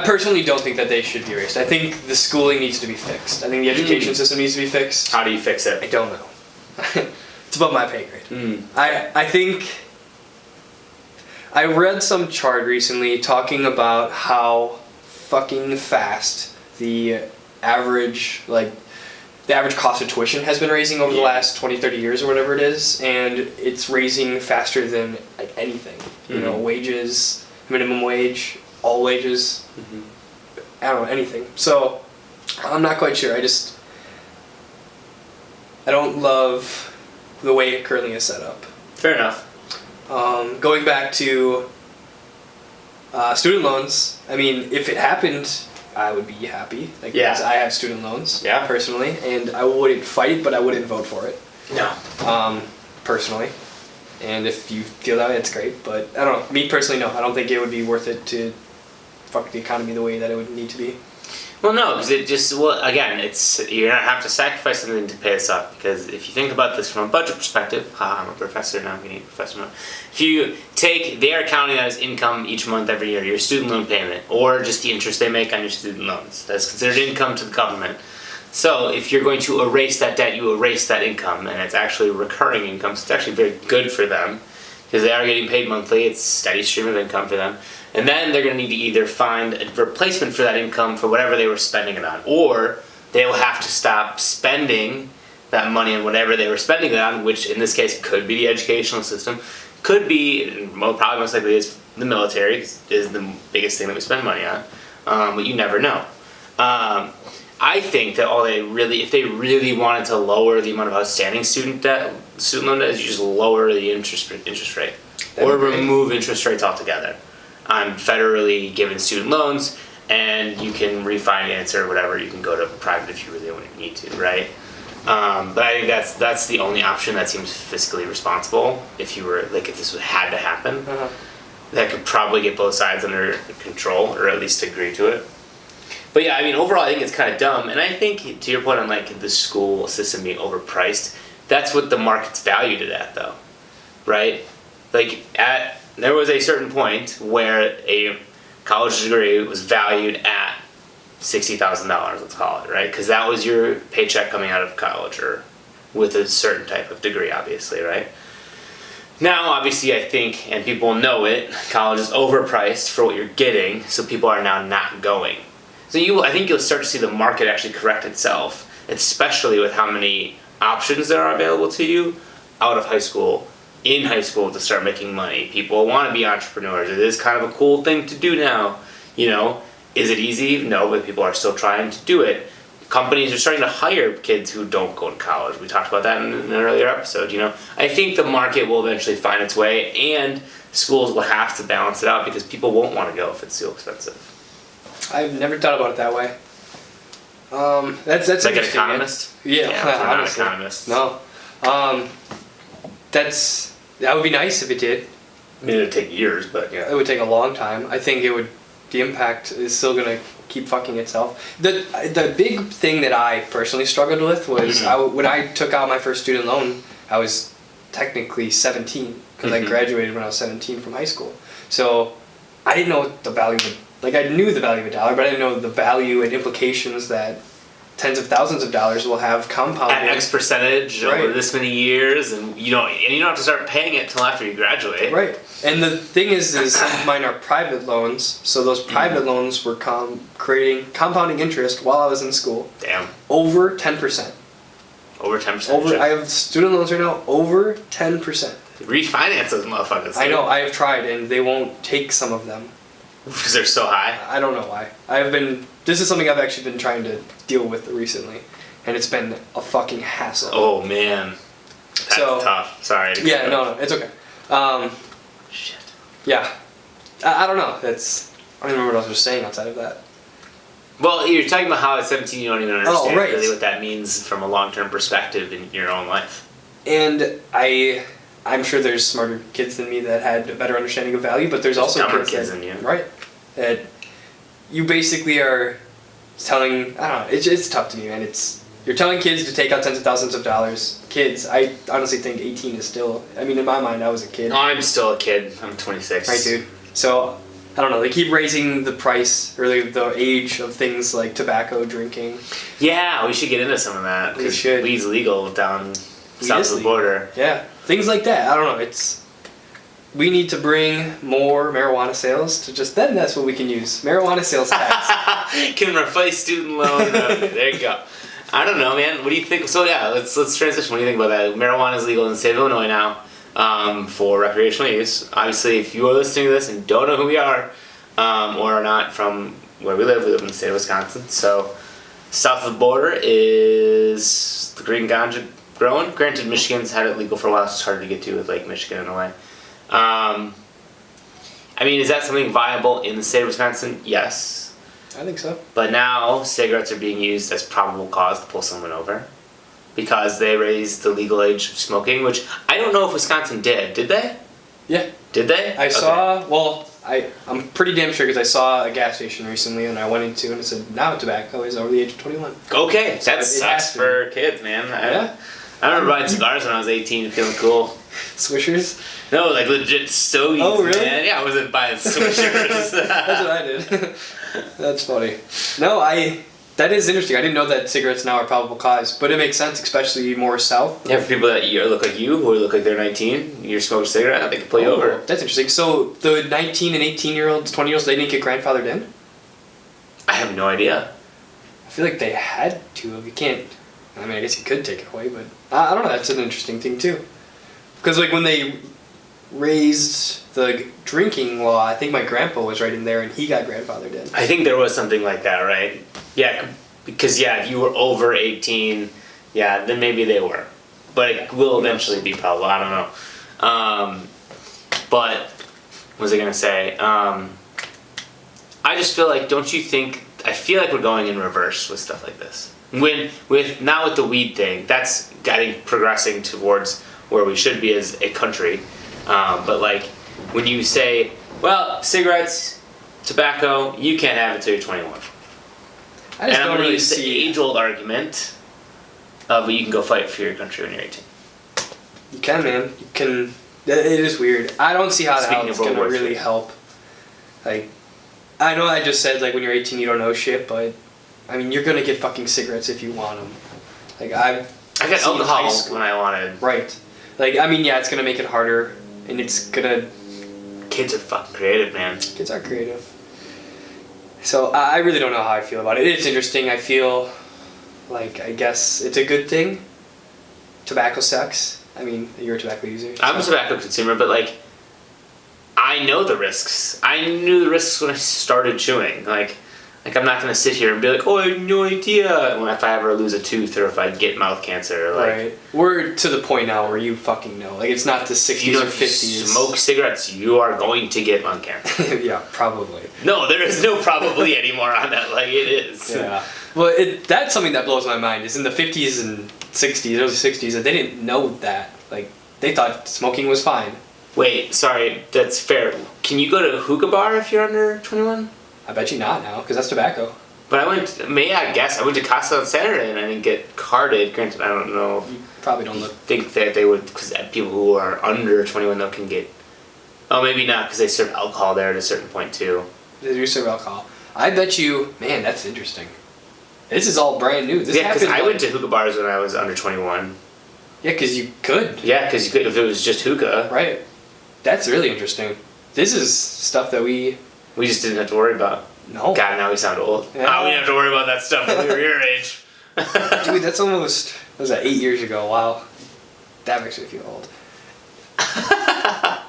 personally don't think that they should be erased. I think the schooling needs to be fixed. I think the education system needs to be fixed. How do you fix it? I don't know. It's above my pay grade. Mm. I think I read some chart recently talking about how fucking fast the average cost of tuition has been raising over the last 20-30 years or whatever it is, and it's raising faster than like anything. You know, wages, minimum wage, all wages. Mm-hmm. I don't know, anything. So I'm not quite sure. I don't love the way it currently is set up. Fair enough. Going back to student loans, I mean, if it happened, I would be happy. Like, Yeah. because I have student loans, Yeah. personally, and I wouldn't fight it, but I wouldn't vote for it, No. personally. And if you feel that way, it's great. But I don't know. Me personally, no. I don't think it would be worth it to fuck the economy the way that it would need to be. Well, no, because again, you're gonna have to sacrifice something to pay this off. Because if you think about this from a budget perspective, I'm a professor now, I'm getting a professor now. If you they are counting that as income each month, every year, your student loan payment, or just the interest they make on your student loans. That's considered income to the government. So if you're going to erase that debt, you erase that income, and it's actually recurring income. So it's actually very good for them because they are getting paid monthly. It's a steady stream of income for them. And then they're going to need to either find a replacement for that income for whatever they were spending it on, or they will have to stop spending that money on whatever they were spending it on, which in this case could be the educational system, could be, probably most likely is the military, is the biggest thing that we spend money on, but you never know. I think that if they really wanted to lower the amount of outstanding student loan debt, is you just lower the interest rate. or remove interest rates altogether on federally given student loans, and you can refinance or whatever. You can go to private if you really need to, right? But I think that's the only option that seems fiscally responsible. If you were like, if this had to happen, that could probably get both sides under control, or at least agree to it. But yeah, I mean, overall, I think it's kind of dumb. And I think, to your point on like the school system being overpriced, that's what the market's valued it at, though, right? Like, there was a certain point where a college degree was valued at $60,000, let's call it, right? Because that was your paycheck coming out of college, or with a certain type of degree, obviously, right? Now, obviously, I think, and people know it, college is overpriced for what you're getting, so people are now not going. So I think you'll start to see the market actually correct itself, especially with how many options there are available to you out of high school, in high school, to start making money. People want to be entrepreneurs. It is kind of a cool thing to do now. You know, is it easy? No, but people are still trying to do it. Companies are starting to hire kids who don't go to college. We talked about that in an earlier episode. You know, I think the market will eventually find its way, and schools will have to balance it out because people won't want to go if it's too expensive. I've never thought about it that way. That's like an interesting. economist? Yeah, I'm not an honestly. economist. No. That would be nice if it did. I mean, it would take years, but yeah. It would take a long time. I think the impact is still gonna keep fucking itself. The big thing that I personally struggled with was when I took out my first student loan, I was technically 17 because I graduated when I was 17 from high school. So I didn't know what the value of I knew the value of a dollar, but I didn't know the value and implications that tens of thousands of dollars will have compounded. At X percentage over this many years, and you don't have to start paying it till after you graduate. Right. And the thing is some of mine are private loans, so those private loans were creating compounding interest while I was in school. Damn. Over 10%. Over 10%. I have student loans right now over 10%. Refinance those motherfuckers. I know. I have tried, and they won't take some of them. Because they're so high? I don't know why. This is something I've actually been trying to deal with recently, and it's been a fucking hassle. Oh, man. That's tough. Sorry. No, it's okay. Shit. Yeah. I don't know. I don't even remember what I was saying outside of that. Well, you're talking about how at 17 you don't even understand right. really what that means from a long-term perspective in your own life. And I'm sure there's smarter kids than me that had a better understanding of value, but there's also dumber kids than you. Right. That you basically are telling, I don't know, it's tough to me, man. You're telling kids to take out tens of thousands of dollars. Kids, I honestly think 18 is still, in my mind, I was a kid. I'm still a kid. I'm 26. Right, dude. So, I don't know, they keep raising the price, or the age of things like tobacco, drinking. Yeah, we should get into some of that. We should. Weed's legal down south of the border. Yeah, things like that. I don't know, we need to bring more marijuana sales to then that's what we can use. Marijuana sales tax. Can replace student loan. There you go. I don't know, man. What do you think? So yeah, let's transition. What do you think about that? Marijuana is legal in the state of Illinois now for recreational use. Obviously, if you are listening to this and don't know who we are or are not from where we live in the state of Wisconsin. So south of the border is the green ganja growing. Granted, Michigan's had it legal for a while, so it's harder to get to with Lake Michigan in a way. Is that something viable in the state of Wisconsin? Yes. I think so. But now cigarettes are being used as probable cause to pull someone over because they raised the legal age of smoking, which I don't know if Wisconsin did. Did they? Yeah. Did they? I'm pretty damn sure because I saw a gas station recently and I went into and it said now tobacco is over the age of 21. Okay, that sucks for kids, man. I remember buying cigars when I was 18 and feeling cool. Swishers? No, like legit stogies, oh, really? Man. Yeah, I wasn't buying Swishers. That's what I did. That's funny. No, that is interesting. I didn't know that cigarettes now are probable cause, but it makes sense, especially more south. Yeah, for people that look like you, who look like they're 19, you're smoking a cigarette, they can pull you over. That's interesting. So the 19 and 18-year-olds, 20-year-olds, they didn't get grandfathered in? I have no idea. I feel like they had to. If you can't, I guess you could take it away, but I don't know. That's an interesting thing too. Because when they raised the drinking law, I think my grandpa was right in there and he got grandfathered in. I think there was something like that, right? Yeah, because if you were over 18, then maybe they were. But it will eventually be probable. I don't know. But what was I gonna say? I just feel like, don't you think? I feel like we're going in reverse with stuff like this. Not with the weed thing. That's getting progressing towards where we should be as a country. But like when you say, well, cigarettes, tobacco, you can't have it till you're 21. I just I'm don't gonna really use the see. age-old argument of you can go fight for your country when you're 18. You can, man. You can. It is weird. I don't see how Speaking it's of World gonna War really III. help. Like, I know I just said like when you're 18 you don't know shit, but I mean you're gonna get fucking cigarettes if you want them. Like I got seen alcohol high school- when I wanted. Right. Like I mean yeah, it's gonna make it harder, and it's gonna. Kids are fucking creative, man. Kids are creative. So I really don't know how I feel about it. It's interesting. I feel like I guess it's a good thing. Tobacco sucks. I mean, you're a tobacco user. I'm a tobacco consumer, but like, I know the risks. I knew the risks when I started chewing. Like I'm not gonna sit here and be like, oh, I have no idea. When if I ever lose a tooth or if I get mouth cancer, like. Right. We're to the point now where you fucking know. Like it's not the 60s If you or don't 50s. smoke cigarettes, you are going to get lung cancer. Yeah, probably. No, there is no probably anymore on that. Like it is. Yeah. Well, that's something that blows my mind. Is in the 50s and 60s, early 60s, that they didn't know that. Like they thought smoking was fine. Wait, sorry, that's fair. Can you go to a hookah bar if you're under 21? I bet you not now, because that's tobacco. But I guess I went to Casa on Saturday and I didn't get carded. Granted, I don't know. You probably don't I look. think that they would, because people who are under 21 though can get. Oh, maybe not, because they serve alcohol there at a certain point too. They do serve alcohol. I bet you, man, that's interesting. This is all brand new. This Yeah, because happened I like- went to hookah bars when I was under 21. Yeah, because you could. Yeah, because you could if it was just hookah. Right. That's really interesting. This is stuff that we. We just didn't have to worry about. No. God, now we sound old. Yeah. Oh, we didn't have to worry about that stuff when we were your age. Dude, that's almost. What was that, 8 years ago? Wow. That makes me feel old. I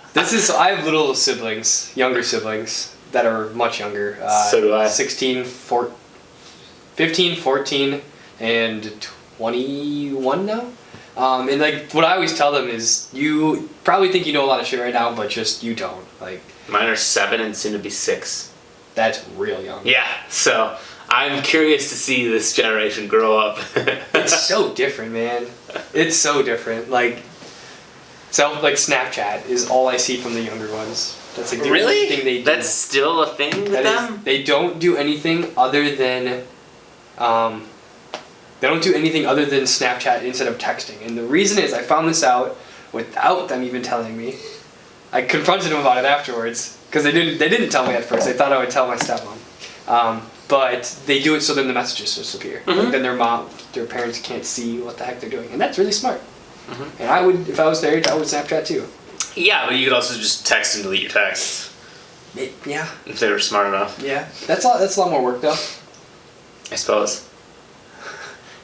have little siblings, younger siblings, that are much younger. So do I. 15, 14, and 21 now. And like what I always tell them is, you probably think you know a lot of shit right now, but just you don't. Like Mine are 7 and soon to be 6. that's real young. Yeah, so I'm curious to see this generation grow up. It's so different, man. It's so different. Like Snapchat is all I see from the younger ones. That's like the only Really? thing they do. That's still a thing with That them? is, they don't do anything other than Snapchat instead of texting. And the reason is I found this out without them even telling me. I confronted them about it afterwards because they didn't tell me at first. They thought I would tell my stepmom. But they do it so then the messages disappear. Mhm. Like then their parents can't see what the heck they're doing, and that's really smart. Mhm. And I would, if I was their age, I would Snapchat too. Yeah, but you could also just text and delete your texts Yeah, if they were smart enough, yeah. That's a lot more work though. I suppose.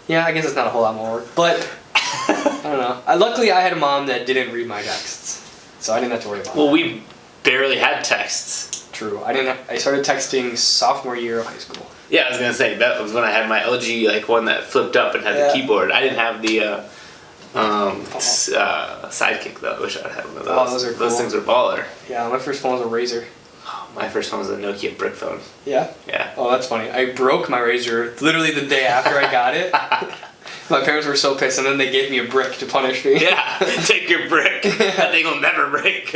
Yeah, I guess it's not a whole lot more work, but I don't know. Luckily, I had a mom that didn't read my texts, so I didn't have to worry about Well, that. we barely had texts. True. I started texting sophomore year of high school. Yeah, I was gonna say that was when I had my LG one that flipped up and had Yeah. the keyboard. I didn't have the Sidekick though. I wish I'd had one of those. Oh, those are cool. Those things are baller. Yeah, my first phone was a Razr. My first one was a Nokia brick phone. Yeah. Yeah. Oh, that's funny. I broke my Razr literally the day after I got it. My parents were so pissed, and then they gave me a brick to punish me. Yeah, take your brick. That thing will never break.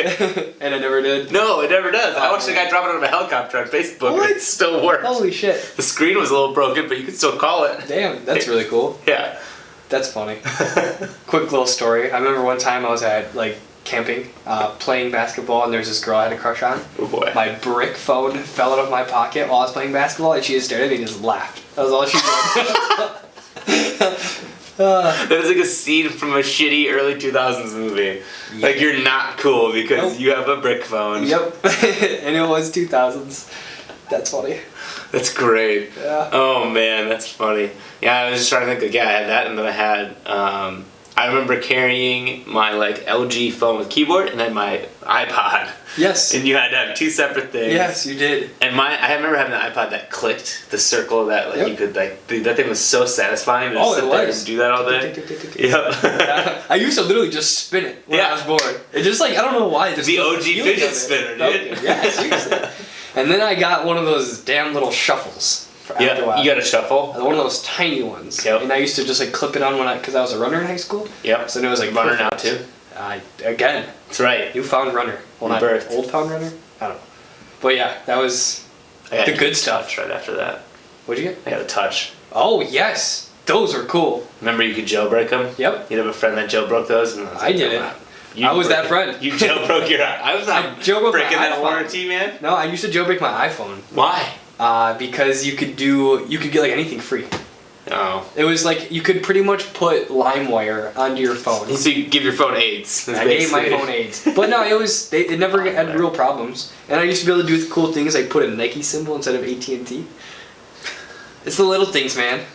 And I never did. No, it never does. I Oh, watched the man. guy drop it out of a helicopter on Facebook What? and it still works. Holy shit. The screen was a little broken, but you could still call it. Damn, that's really cool. Yeah. That's funny. Quick little story. I remember one time I was at camping, playing basketball, and there's this girl I had a crush on. Oh boy. My brick phone fell out of my pocket while I was playing basketball, and she just stared at me and just laughed. That was all she did. That is like a scene from a shitty early 2000s movie. Yeah. Like you're not cool because Nope. you have a brick phone. Yep. And it was 2000s. That's funny. That's great. Yeah. Oh man, that's funny. Yeah, I was just trying to think. Like, yeah, I had that, and then I I remember carrying my like LG phone with keyboard and then my iPod. Yes. And you had to have two separate things. Yes, you did. And I remember having an iPod that clicked, the circle that like Yep. you could like, that thing was so satisfying to Oh, sit it there was. and do that all day. Yep. Yeah. I used to literally just spin it when I was bored. It just like, I don't know why. Just The OG fidget spinner, dude. Yeah, seriously. And then I got one of those damn little shuffles. After a while. You got a shuffle? One of those tiny ones. Yep. And I used to just like clip it on because I was a runner in high school. Yep. So it was like runner perfect. now too. Again, That's right. newfound runner. Well, not Rebirth. old found runner. I don't know. But yeah, that was I got the a good stuff. Touch right after that. What'd you get? I got a touch. Oh yes, those were cool. Remember you could jailbreak them? Yep. You'd have a friend that jailbroke those? And I did it. I was that friend. You jailbroke your... I was not jailbroke breaking my that iPhone. warranty, man. No, I used to jailbreak my iPhone. Why? Because you could get like anything free. Oh. It was like you could pretty much put LimeWire onto your phone. So you give your phone AIDS. I gave my phone AIDS. But no, it never had real problems. And I used to be able to do cool things like put a Nike symbol instead of AT&T. It's the little things, man.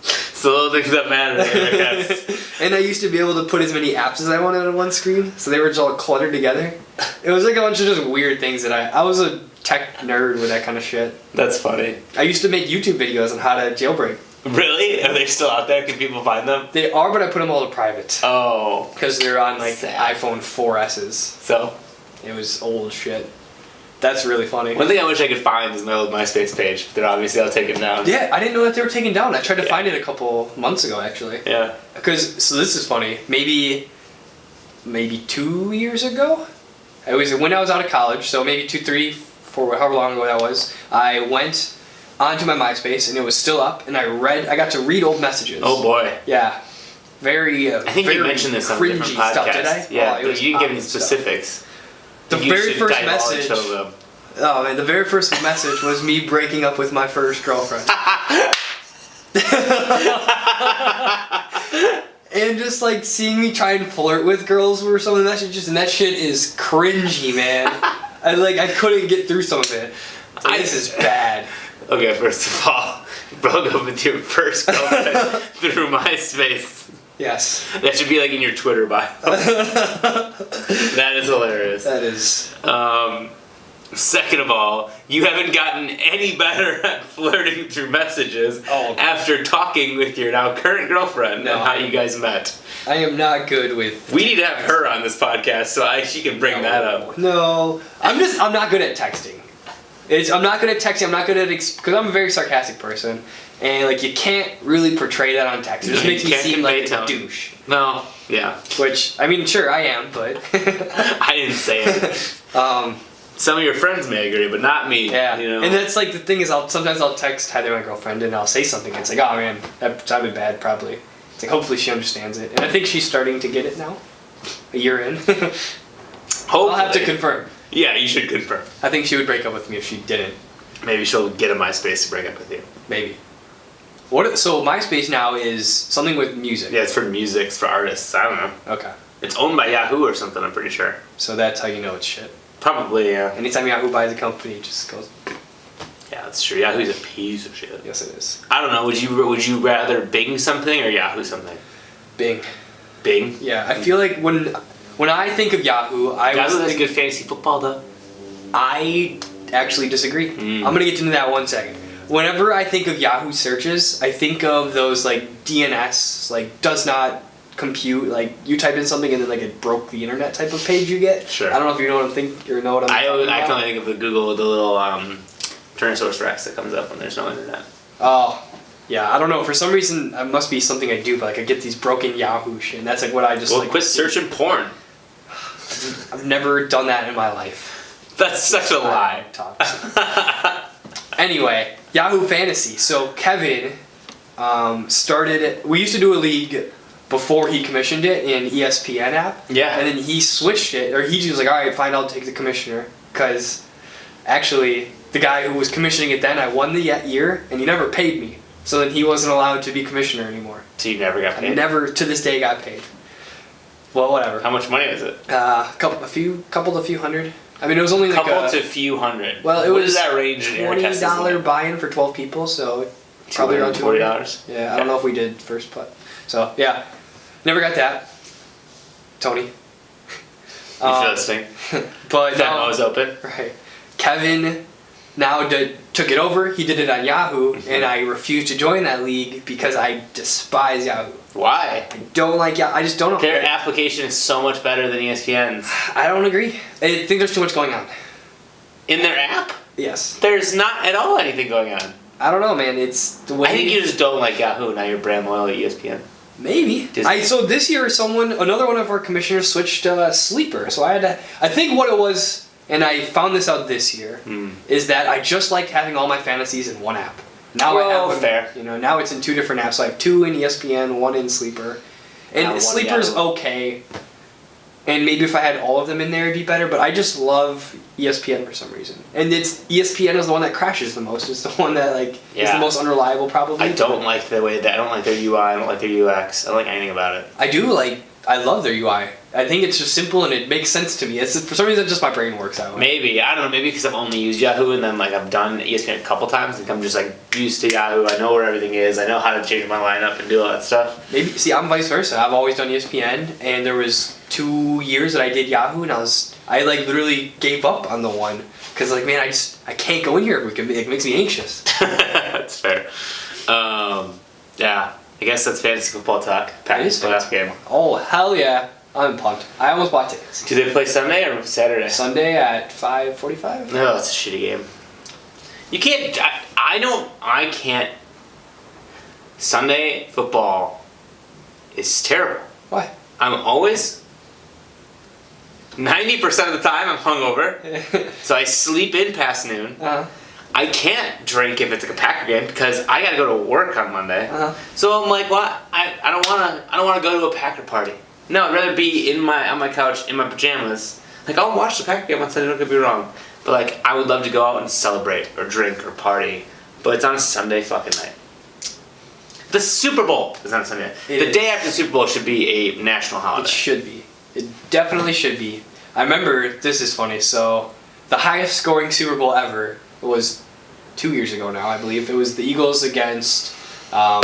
It's the little things that matter, I guess. And I used to be able to put as many apps as I wanted on one screen, so they were just all cluttered together. It was like a bunch of just weird things that I was a tech nerd with that kind of shit. That's funny. I used to make YouTube videos on how to jailbreak. Really? Are they still out there? Can people find them? They are, but I put them all to private. Oh. Because they're on like Sad. iPhone 4S's. So? It was old shit. That's really funny. One thing I wish I could find is my old MySpace page, but obviously I'll take it down. Yeah, I didn't know that they were taken down. I tried to find it a couple months ago, actually. Yeah. So this is funny. Maybe 2 years ago? It was when I was out of college, so maybe 2, 3, 4, however long ago that was. I went onto my MySpace and it was still up, and I got to read old messages. Oh boy. Yeah. Very I think very you mentioned this on a different cringy podcast. stuff, did I? Yeah, Oh, it but was you didn't give any awkward stuff. specifics. The You very should first divulge message. them. Oh man, the very first message was me breaking up with my first girlfriend. And just like seeing me try and flirt with girls were some of the messages, and that shit is cringy, man. I couldn't get through some of it. This is bad. Okay, first of all, you broke up with your first girlfriend through MySpace. Yes. That should be like in your Twitter bio. That is hilarious. That is. Second of all, you haven't gotten any better at flirting through messages after talking with your now current girlfriend and how you guys met. I am not good with. We need to have her on this podcast so she can bring that up. No, I'm not good at texting. I'm not good at texting. I'm not good at because I'm a very sarcastic person, and like you can't really portray that on text. It just makes me seem like a douche. No, yeah. Which I mean, sure I am, but I didn't say it. Some of your friends may agree, but not me. Yeah, you know? And that's like the thing is, sometimes I'll text Heather, my girlfriend, and I'll say something. And it's like, oh man, that sounded bad, probably. It's like hopefully she understands it, and I think she's starting to get it now. A year in. I'll have to confirm. Yeah, you should confirm. I think she would break up with me if she didn't. Maybe she'll get a MySpace to break up with you. Maybe. So MySpace now is something with music. Yeah, it's for music, it's for artists. I don't know. Okay. It's owned by Yahoo or something, I'm pretty sure. So that's how you know it's shit. Probably, yeah. Anytime Yahoo buys a company, it just goes. Yeah, that's true. Yahoo's a piece of shit. Yes, it is. I don't know. Would you rather Bing something or Yahoo something? Bing. Bing? Yeah, I feel like when I think of Yahoo, Yahoo has good fantasy football though. I actually disagree. I'm gonna get into that one second. Whenever I think of Yahoo searches, I think of those like DNS, like does not compute, like you type in something and then like it broke the internet type of page you get. Sure. I don't know if you know what I'm thinking or know what I'm talking about. I can only think of the Google, the little Tyrannosaurus Rex that comes up when there's no internet. Oh, yeah. I don't know. For some reason, it must be something I do, but like I get these broken Yahoo shit, and that's like what I just Well, like. quit searching porn. I've never done that in my life. That's such a lie. Anyway, Yahoo Fantasy. So Kevin started. We used to do a league before he commissioned it in ESPN app. Yeah. And then he switched it, or he was like, all right, fine, I'll take the commissioner, because actually the guy who was commissioning it then, I won the year, and he never paid me. So then he wasn't allowed to be commissioner anymore. So you never got paid? I never, to this day, got paid. Well, whatever. How much money was it? Couple to few hundred. I mean, it was only like couple to few hundred. Well, it what was does that range in $20 buy-in for 12 people, so probably around $40. Yeah, I don't know if we did first, but so yeah, never got that. Tony. If you're listening. But Venmo is open. Right. Kevin now took it over. He did it on Yahoo, and I refused to join that league because I despise Yahoo. Why? I don't like Yahoo. I just don't know. Their application is so much better than ESPN's. I don't agree. I think there's too much going on. In their app? Yes. There's not at all anything going on. I don't know, man. It's the way. I think you just don't like Yahoo. Now you're brand loyal to ESPN. Maybe. So this year, another one of our commissioners switched Sleeper. So I think what it was, and I found this out this year, is that I just liked having all my fantasies in one app. Now I have fair. Now it's in 2 different apps. So I have 2 in ESPN, 1 in Sleeper, and Sleeper's okay. And maybe if I had all of them in there, it'd be better. But I just love ESPN for some reason. And ESPN is the one that crashes the most. It's the one that is the most unreliable, probably. I don't like the way I don't like their UI. I don't like their UX. I don't like anything about it. I love their UI. I think it's just simple and it makes sense to me. For some reason, just my brain works that way. Maybe. I don't know. Maybe because I've only used Yahoo and then I've done ESPN a couple times. And I'm just used to Yahoo. I know where everything is. I know how to change my lineup and do all that stuff. Maybe. See, I'm vice versa. I've always done ESPN, and there was 2 years that I did Yahoo, and I literally gave up on the one because man, I can't go in here. It makes me anxious. That's fair. Yeah. I guess that's fantasy football talk. Packers playoff game. Oh, hell yeah. I'm pumped. I almost bought tickets. Do they play Sunday or Saturday? Sunday at 5:45. No, it's a shitty game. You can't... I can't... Sunday football is terrible. Why? I'm always... 90% of the time I'm hungover. So I sleep in past noon. Uh-huh. I can't drink if it's a Packer game because I gotta go to work on Monday. Uh-huh. So I'm like, what? I don't wanna go to a Packer party. No, I'd rather be on my couch in my pajamas. I'll watch the Packer game on Sunday. Don't get me wrong, but I would love to go out and celebrate or drink or party. But it's on a Sunday fucking night. The Super Bowl is on a Sunday. The day after the Super Bowl should be a national holiday. It should be. It definitely should be. I remember, this is funny, so the highest scoring Super Bowl ever was 2 years ago now, I believe. It was the Eagles against the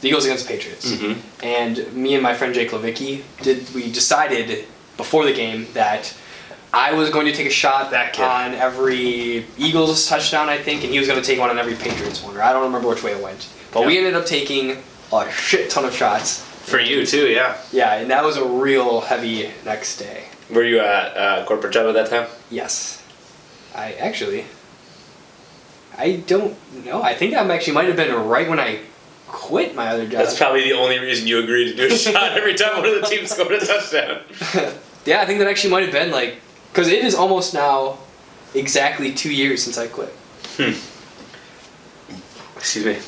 Patriots. Mm-hmm. And me and my friend Jake Levicki we decided before the game that I was going to take a shot on every Eagles touchdown, I think, and he was going to take one on every Patriots one. Or I don't remember which way it went. But we ended up taking a shit ton of shots. For you too, yeah. Yeah, and that was a real heavy next day. Were you at corporate job at that time? Yes. I don't know. I think that actually might have been right when I quit my other job. That's probably the only reason you agreed to do a shot every time one of the teams scored a touchdown. Yeah, I think that actually might have been because it is almost now exactly 2 years since I quit. Excuse me.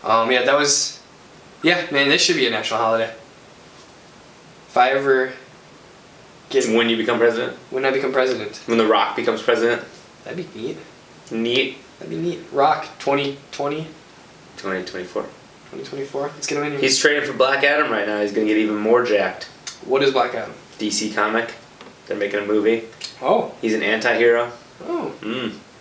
Yeah, that was... Yeah, man, this should be a national holiday. If I ever get... When you become president? When I become president. When The Rock becomes president? That'd be neat. Neat. That'd be neat. Rock, 2020? 2024. 2024? Let's get him in here. He's training for Black Adam right now. He's going to get even more jacked. What is Black Adam? DC comic. They're making a movie. Oh. He's an anti-hero. Oh.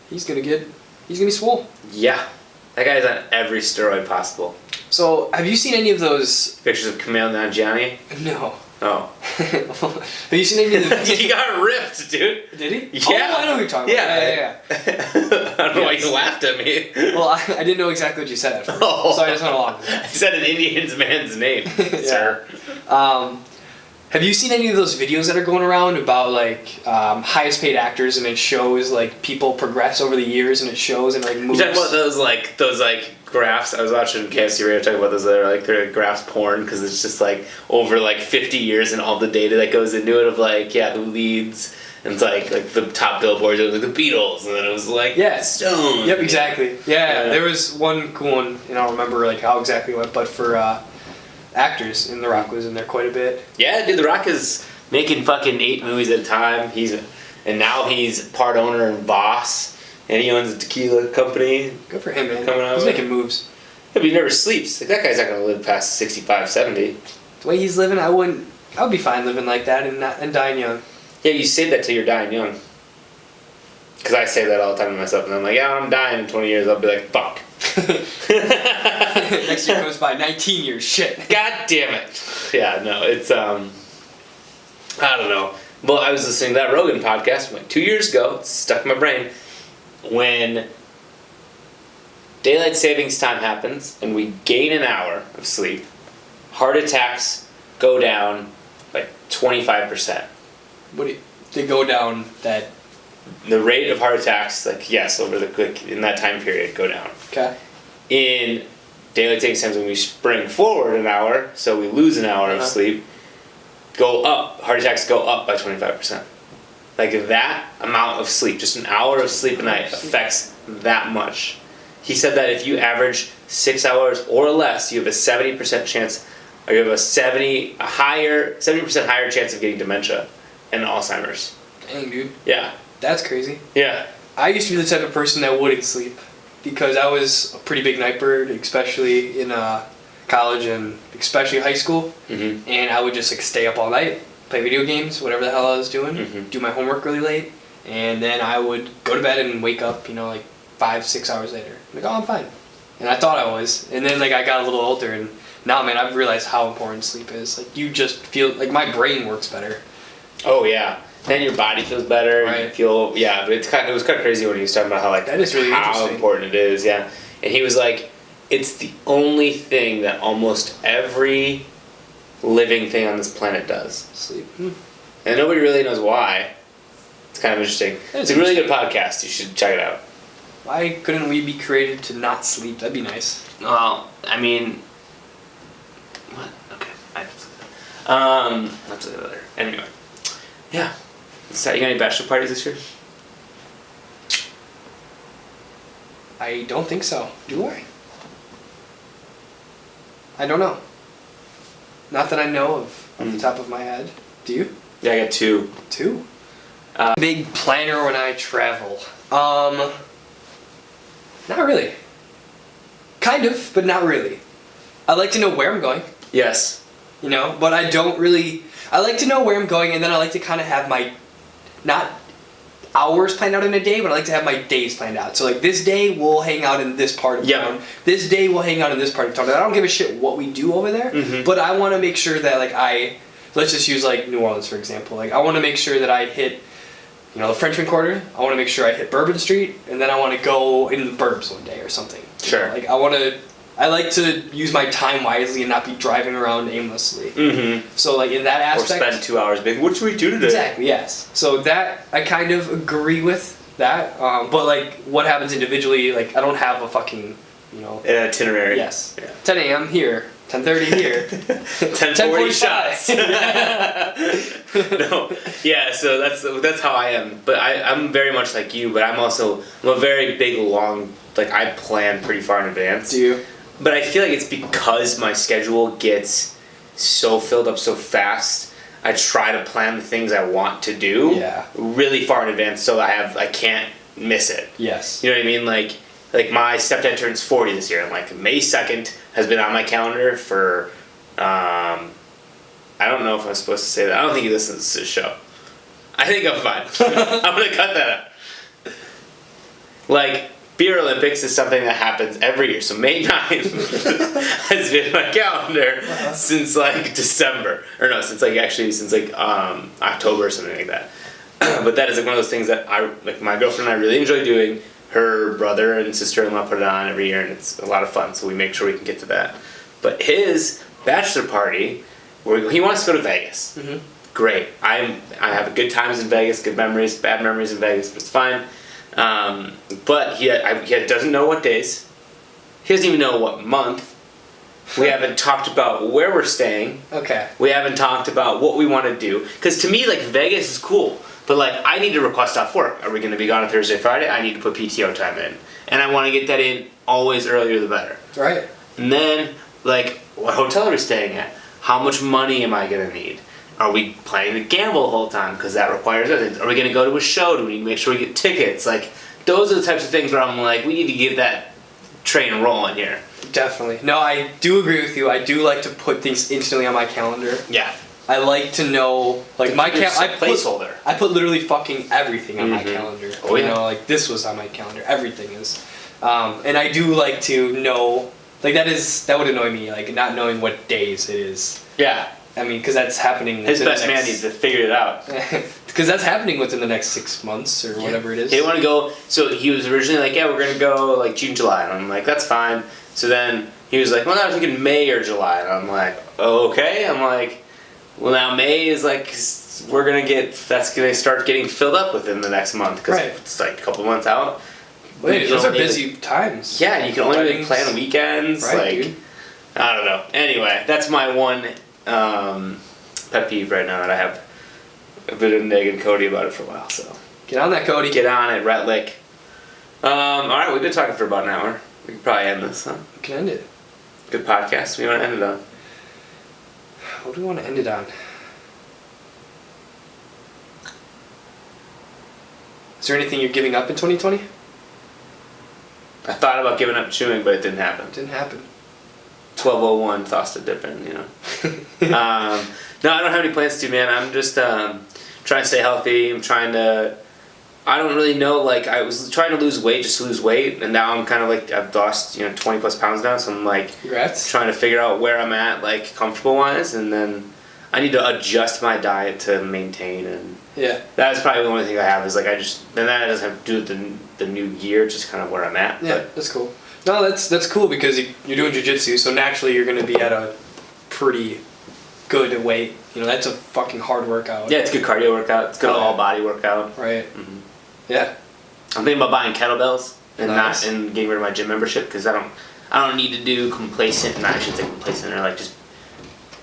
He's gonna be swole. Yeah. That guy's on every steroid possible. So, have you seen any of those... Pictures of Kumail Nanjiani? No. Oh. Have you seen any of the... He got ripped, dude. Did he? Yeah. Oh, I know who you're talking about. Yeah. I don't know why you laughed at me. Well, I didn't know exactly what you said at first. So I just went along with it. I said an Indian man's name, sir. Have you seen any of those videos that are going around about highest paid actors, and it shows people progress over the years, and it shows and moves? You talking about those graphs? I was watching KFC Radio talking about those. They're graphs porn because it's just over 50 years and all the data that goes into it of who leads. And it's like the top billboards are the Beatles, and then it was Stone. Yep, exactly. Yeah, there was one cool one, and I don't remember how exactly it went, but for actors, and The Rock was in there quite a bit. Yeah, dude, The Rock is making fucking 8 movies at a time. And now he's part owner and boss, and he owns a tequila company. Good for him, man. Coming out He's making moves. Yeah, but he never sleeps. That guy's not gonna live past 65, 70. The way he's living, I would be fine living like that and dying young. Yeah, you say that till you're dying young. Because I say that all the time to myself, and I'm like, yeah, I'm dying in 20 years. I'll be like, fuck. Next year goes by, 19 years, shit. God damn it. Yeah, no, it's, I don't know. Well, I was listening to that Rogan podcast from like 2 years ago. It's stuck in my brain. When daylight savings time happens and we gain an hour of sleep, heart attacks go down by 25%. They go down that... The rate of heart attacks, over in that time period, go down. Okay. In daylight savings times, when we spring forward an hour, so we lose an hour of sleep, go up. Heart attacks go up by 25%. Like that amount of sleep, just an hour of sleep a night, affects that much. He said that if you average 6 hours or less, you have a 70% chance, or you have a 70% higher chance of getting dementia and Alzheimer's. Dang, dude. Yeah. That's crazy. Yeah. I used to be the type of person that wouldn't sleep because I was a pretty big night bird, especially in college and especially high school. Mm-hmm. And I would just stay up all night, play video games, whatever the hell I was doing, do my homework really late, and then I would go to bed and wake up, 5-6 hours later. Oh, I'm fine. And I thought I was. And then I got a little older, and now, man, I've realized how important sleep is. You just feel my brain works better. Oh yeah. Then your body feels better. Right. You feel but it was kind of crazy when he was talking about how that is really how important it is. Yeah. And he was like, it's the only thing that almost every living thing on this planet does. Sleep. And nobody really knows why. It's kind of interesting. It's a really good podcast. You should check it out. Why couldn't we be created to not sleep? That'd be nice. Well, I mean, what? Okay, I have to look at that. Let's look at it later. Anyway, yeah. So, you got any bachelor parties this year? I don't think so. Do I? I don't know. Not that I know of off the top of my head. Do you? Yeah, I got 2. 2? Big planner when I travel. Not really. Kind of, but not really. I like to know where I'm going. Yes. But I don't really... I like to know where I'm going, and then I like to kind of have my... Not hours planned out in a day, but I like to have my days planned out. So, this day, we'll hang out in this part of town. This day, we'll hang out in this part of town. And I don't give a shit what we do over there, but I want to make sure that, let's just use, New Orleans, for example. I want to make sure that I hit... the Frenchman Quarter, I want to make sure I hit Bourbon Street, and then I want to go into the Burbs one day or something. Sure. I like to use my time wisely and not be driving around aimlessly. Mm-hmm. So, in that aspect... Or spend 2 hours being, what should we do today? Exactly, yes. So that, I kind of agree with that, but, what happens individually, I don't have a fucking, An itinerary. Yes. Yeah. 10 a.m. here. 10:30 here. 10:40 shots. No, yeah. So that's how I am. But I'm very much like you. But I'm a very big long. I plan pretty far in advance. Do you? But I feel like it's because my schedule gets so filled up so fast. I try to plan the things I want to do really far in advance, so I can't miss it. Yes. You know what I mean? Like my stepdad turns 40 this year, and May 2nd has been on my calendar for, I don't know if I'm supposed to say that. I don't think he listens to the show. I think I'm fine. I'm going to cut that out. Beer Olympics is something that happens every year. So May 9th has been my calendar since December. Or no, since October or something like that. But that is one of those things that my girlfriend and I really enjoy doing. Her brother and sister-in-law put it on every year, and it's a lot of fun, so we make sure we can get to that. But his bachelor party, he wants to go to Vegas. Mm-hmm. Great. I have good times in Vegas, good memories, bad memories in Vegas, but it's fine. But he doesn't know what days. He doesn't even know what month. We haven't talked about where we're staying. Okay. We haven't talked about what we want to do. Because to me, Vegas is cool. But, I need to request off work. Are we going to be gone on Thursday, Friday? I need to put PTO time in. And I want to get that in always earlier the better. Right. And then, what hotel are we staying at? How much money am I going to need? Are we planning to gamble the whole time? Because that requires other things. Are we going to go to a show? Do we need to make sure we get tickets? Those are the types of things where I'm we need to get that train rolling here. Definitely. No, I do agree with you. I do like to put things instantly on my calendar. Yeah. I like to know, my placeholder. I put literally fucking everything on my calendar. Oh yeah. This was on my calendar. Everything is, and I do like to know, that would annoy me, not knowing what days it is. Yeah. I mean, because that's happening. His best man needs to figure it out. Because that's happening within the next 6 months or whatever it is. They want to go. So he was originally like, yeah, we're gonna go like June, July, and I'm like, that's fine. So then he was like, well, now I'm thinking May or July, and I'm like, oh, okay. I'm like, well, now May is like that's gonna start getting filled up within the next month because it's like a couple months out. Wait, those are busy times. Yeah, and you can only really plan weekends. Right, like, dude. I don't know. Anyway, that's my one pet peeve right now that I have. I've been nagging Cody about it for a while, so. Get on that, Cody. Get on it, Retlick. Alright, we've been talking for about an hour. We can probably end this, huh? We can end it. Good podcast. What do you want to end it on? What do we want to end it on? Is there anything you're giving up in 2020? I thought about giving up chewing, but it didn't happen. Didn't happen. 12:01 thoughts to dip in, you know. No, I don't have any plans to, man. I'm just trying to stay healthy. I'm trying to. I don't really know. Like, I was trying to lose weight just to lose weight, and now I'm kind of like I've lost 20 plus pounds now. So I'm like, congrats. Trying to figure out where I'm at, like comfortable wise, and then I need to adjust my diet to maintain. And yeah, that's probably the only thing I have is like and that doesn't have to do with the new year, just kind of where I'm at. Yeah, that's cool. No, that's cool because you're doing jiu-jitsu, so naturally you're going to be at a pretty good weight. That's a fucking hard workout. Yeah, it's a good cardio workout. It's a good all body workout. Right. Mm-hmm. Yeah. I'm thinking about buying kettlebells and Nice. and getting rid of my gym membership because I don't need to do complacent, not I should say complacent, or like just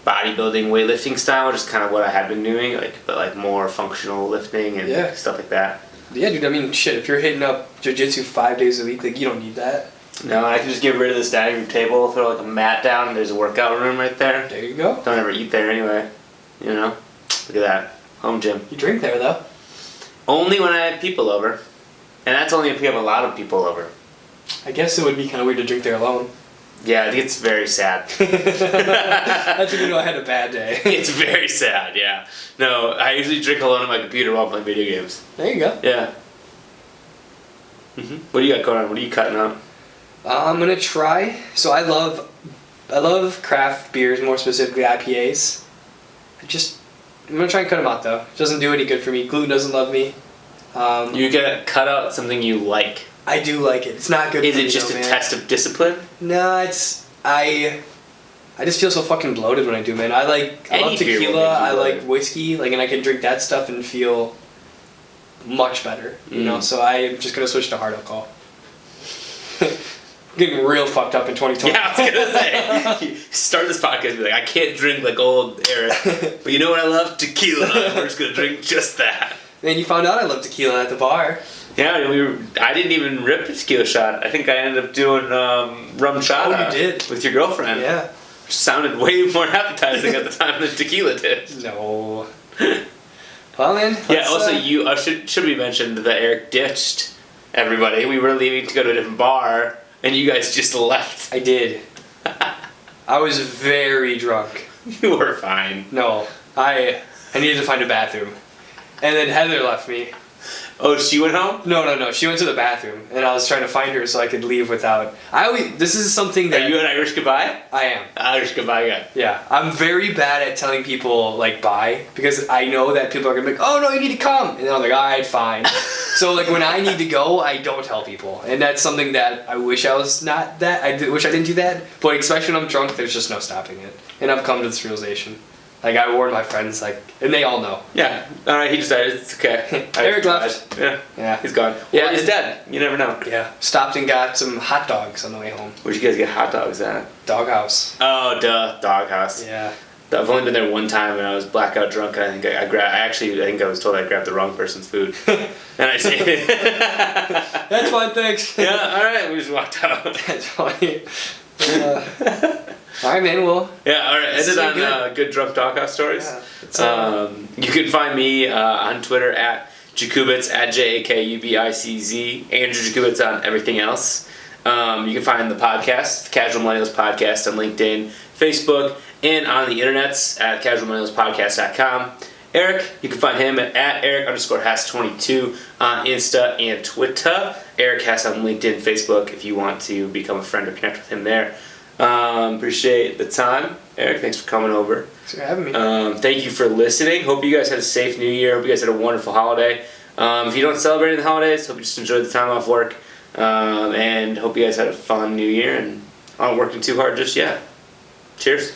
bodybuilding, weightlifting style, just kind of what I have been doing, but like more functional lifting and stuff like that. Yeah, dude. I mean, shit. If you're hitting up jiu-jitsu 5 days a week, like you don't need that. No, I can just get rid of this dining room table, throw like a mat down, and there's a workout room right there. There you go. Don't ever eat there anyway. Look at that. Home gym. You drink there, though. Only when I have people over. And that's only if we have a lot of people over. I guess it would be kind of weird to drink there alone. Yeah, I think it's very sad. That's when I had a bad day. It's very sad, yeah. No, I usually drink alone on my computer while playing video games. There you go. Yeah. What do you got going on? What are you cutting up? I'm gonna try. So I love craft beers, more specifically IPAs. I'm gonna try and cut them out though. It doesn't do any good for me. Gluten doesn't love me. You gotta cut out something you like. I do like it. It's not good. Is for it me, just though, a man. test of discipline? No, I just feel so fucking bloated when I do, man. I love Any beer will tequila. make you I bloated. like whiskey. And I can drink that stuff and feel much better. So I'm just gonna switch to hard alcohol. Getting real fucked up in 2020. Yeah, I was gonna say. Start this podcast and be like, I can't drink like old Eric, but you know what I love? Tequila. We're just gonna drink just that. And you found out I love tequila at the bar. Yeah, I didn't even rip a tequila shot. I think I ended up doing rum shot. Oh, you did? With your girlfriend. Yeah. Which sounded way more appetizing at the time than tequila did. No. Well, man. Yeah. Also, you should we mention that Eric ditched everybody. We were leaving to go to a different bar, and you guys just left. I did. I was very drunk. You were fine. No, I needed to find a bathroom, and then Heather left me. Oh, she went home? No. She went to the bathroom, and I was trying to find her so I could leave without. This is something that. Are you an Irish goodbye? I am. Irish goodbye guy. Yeah, I'm very bad at telling people bye because I know that people are gonna be like, oh no, you need to come, and then I'm like, alright, fine. So when I need to go, I don't tell people, and that's something that I wish I was not that. Wish I didn't do that, but especially when I'm drunk, there's just no stopping it, and I've come to this realization. I warned my friends, and they all know. Yeah. Alright, he decided it's okay. Eric left. Yeah. He's gone. Yeah, Or he's dead. You never know. Yeah. Stopped and got some hot dogs on the way home. Where'd you guys get hot dogs at? Doghouse. Oh, duh. Doghouse. Yeah. I've only been there one time and I was blackout drunk and I think I think I was told I grabbed the wrong person's food. And I said That's fine, thanks. Yeah, alright, we just walked out. That's funny. Alright, man, well. Yeah, alright, ended so on good drunk doghouse stories. Yeah, you can find me on Twitter at Jakubitz, at JAKUBICZ, Andrew Jakubitz on everything else. You can find the podcast, the Casual Millennials Podcast, on LinkedIn, Facebook, and on the internets at casualmillennialspodcast.com. Eric, you can find him at Eric_Hass22 on Insta and Twitter. Eric Hass on LinkedIn, Facebook, if you want to become a friend or connect with him there. Appreciate the time. Eric, thanks for coming over. Thanks for having me. Thank you for listening. Hope you guys had a safe New Year. Hope you guys had a wonderful holiday. If you don't celebrate the holidays, hope you just enjoyed the time off work. And hope you guys had a fun New Year and aren't working too hard just yet. Cheers.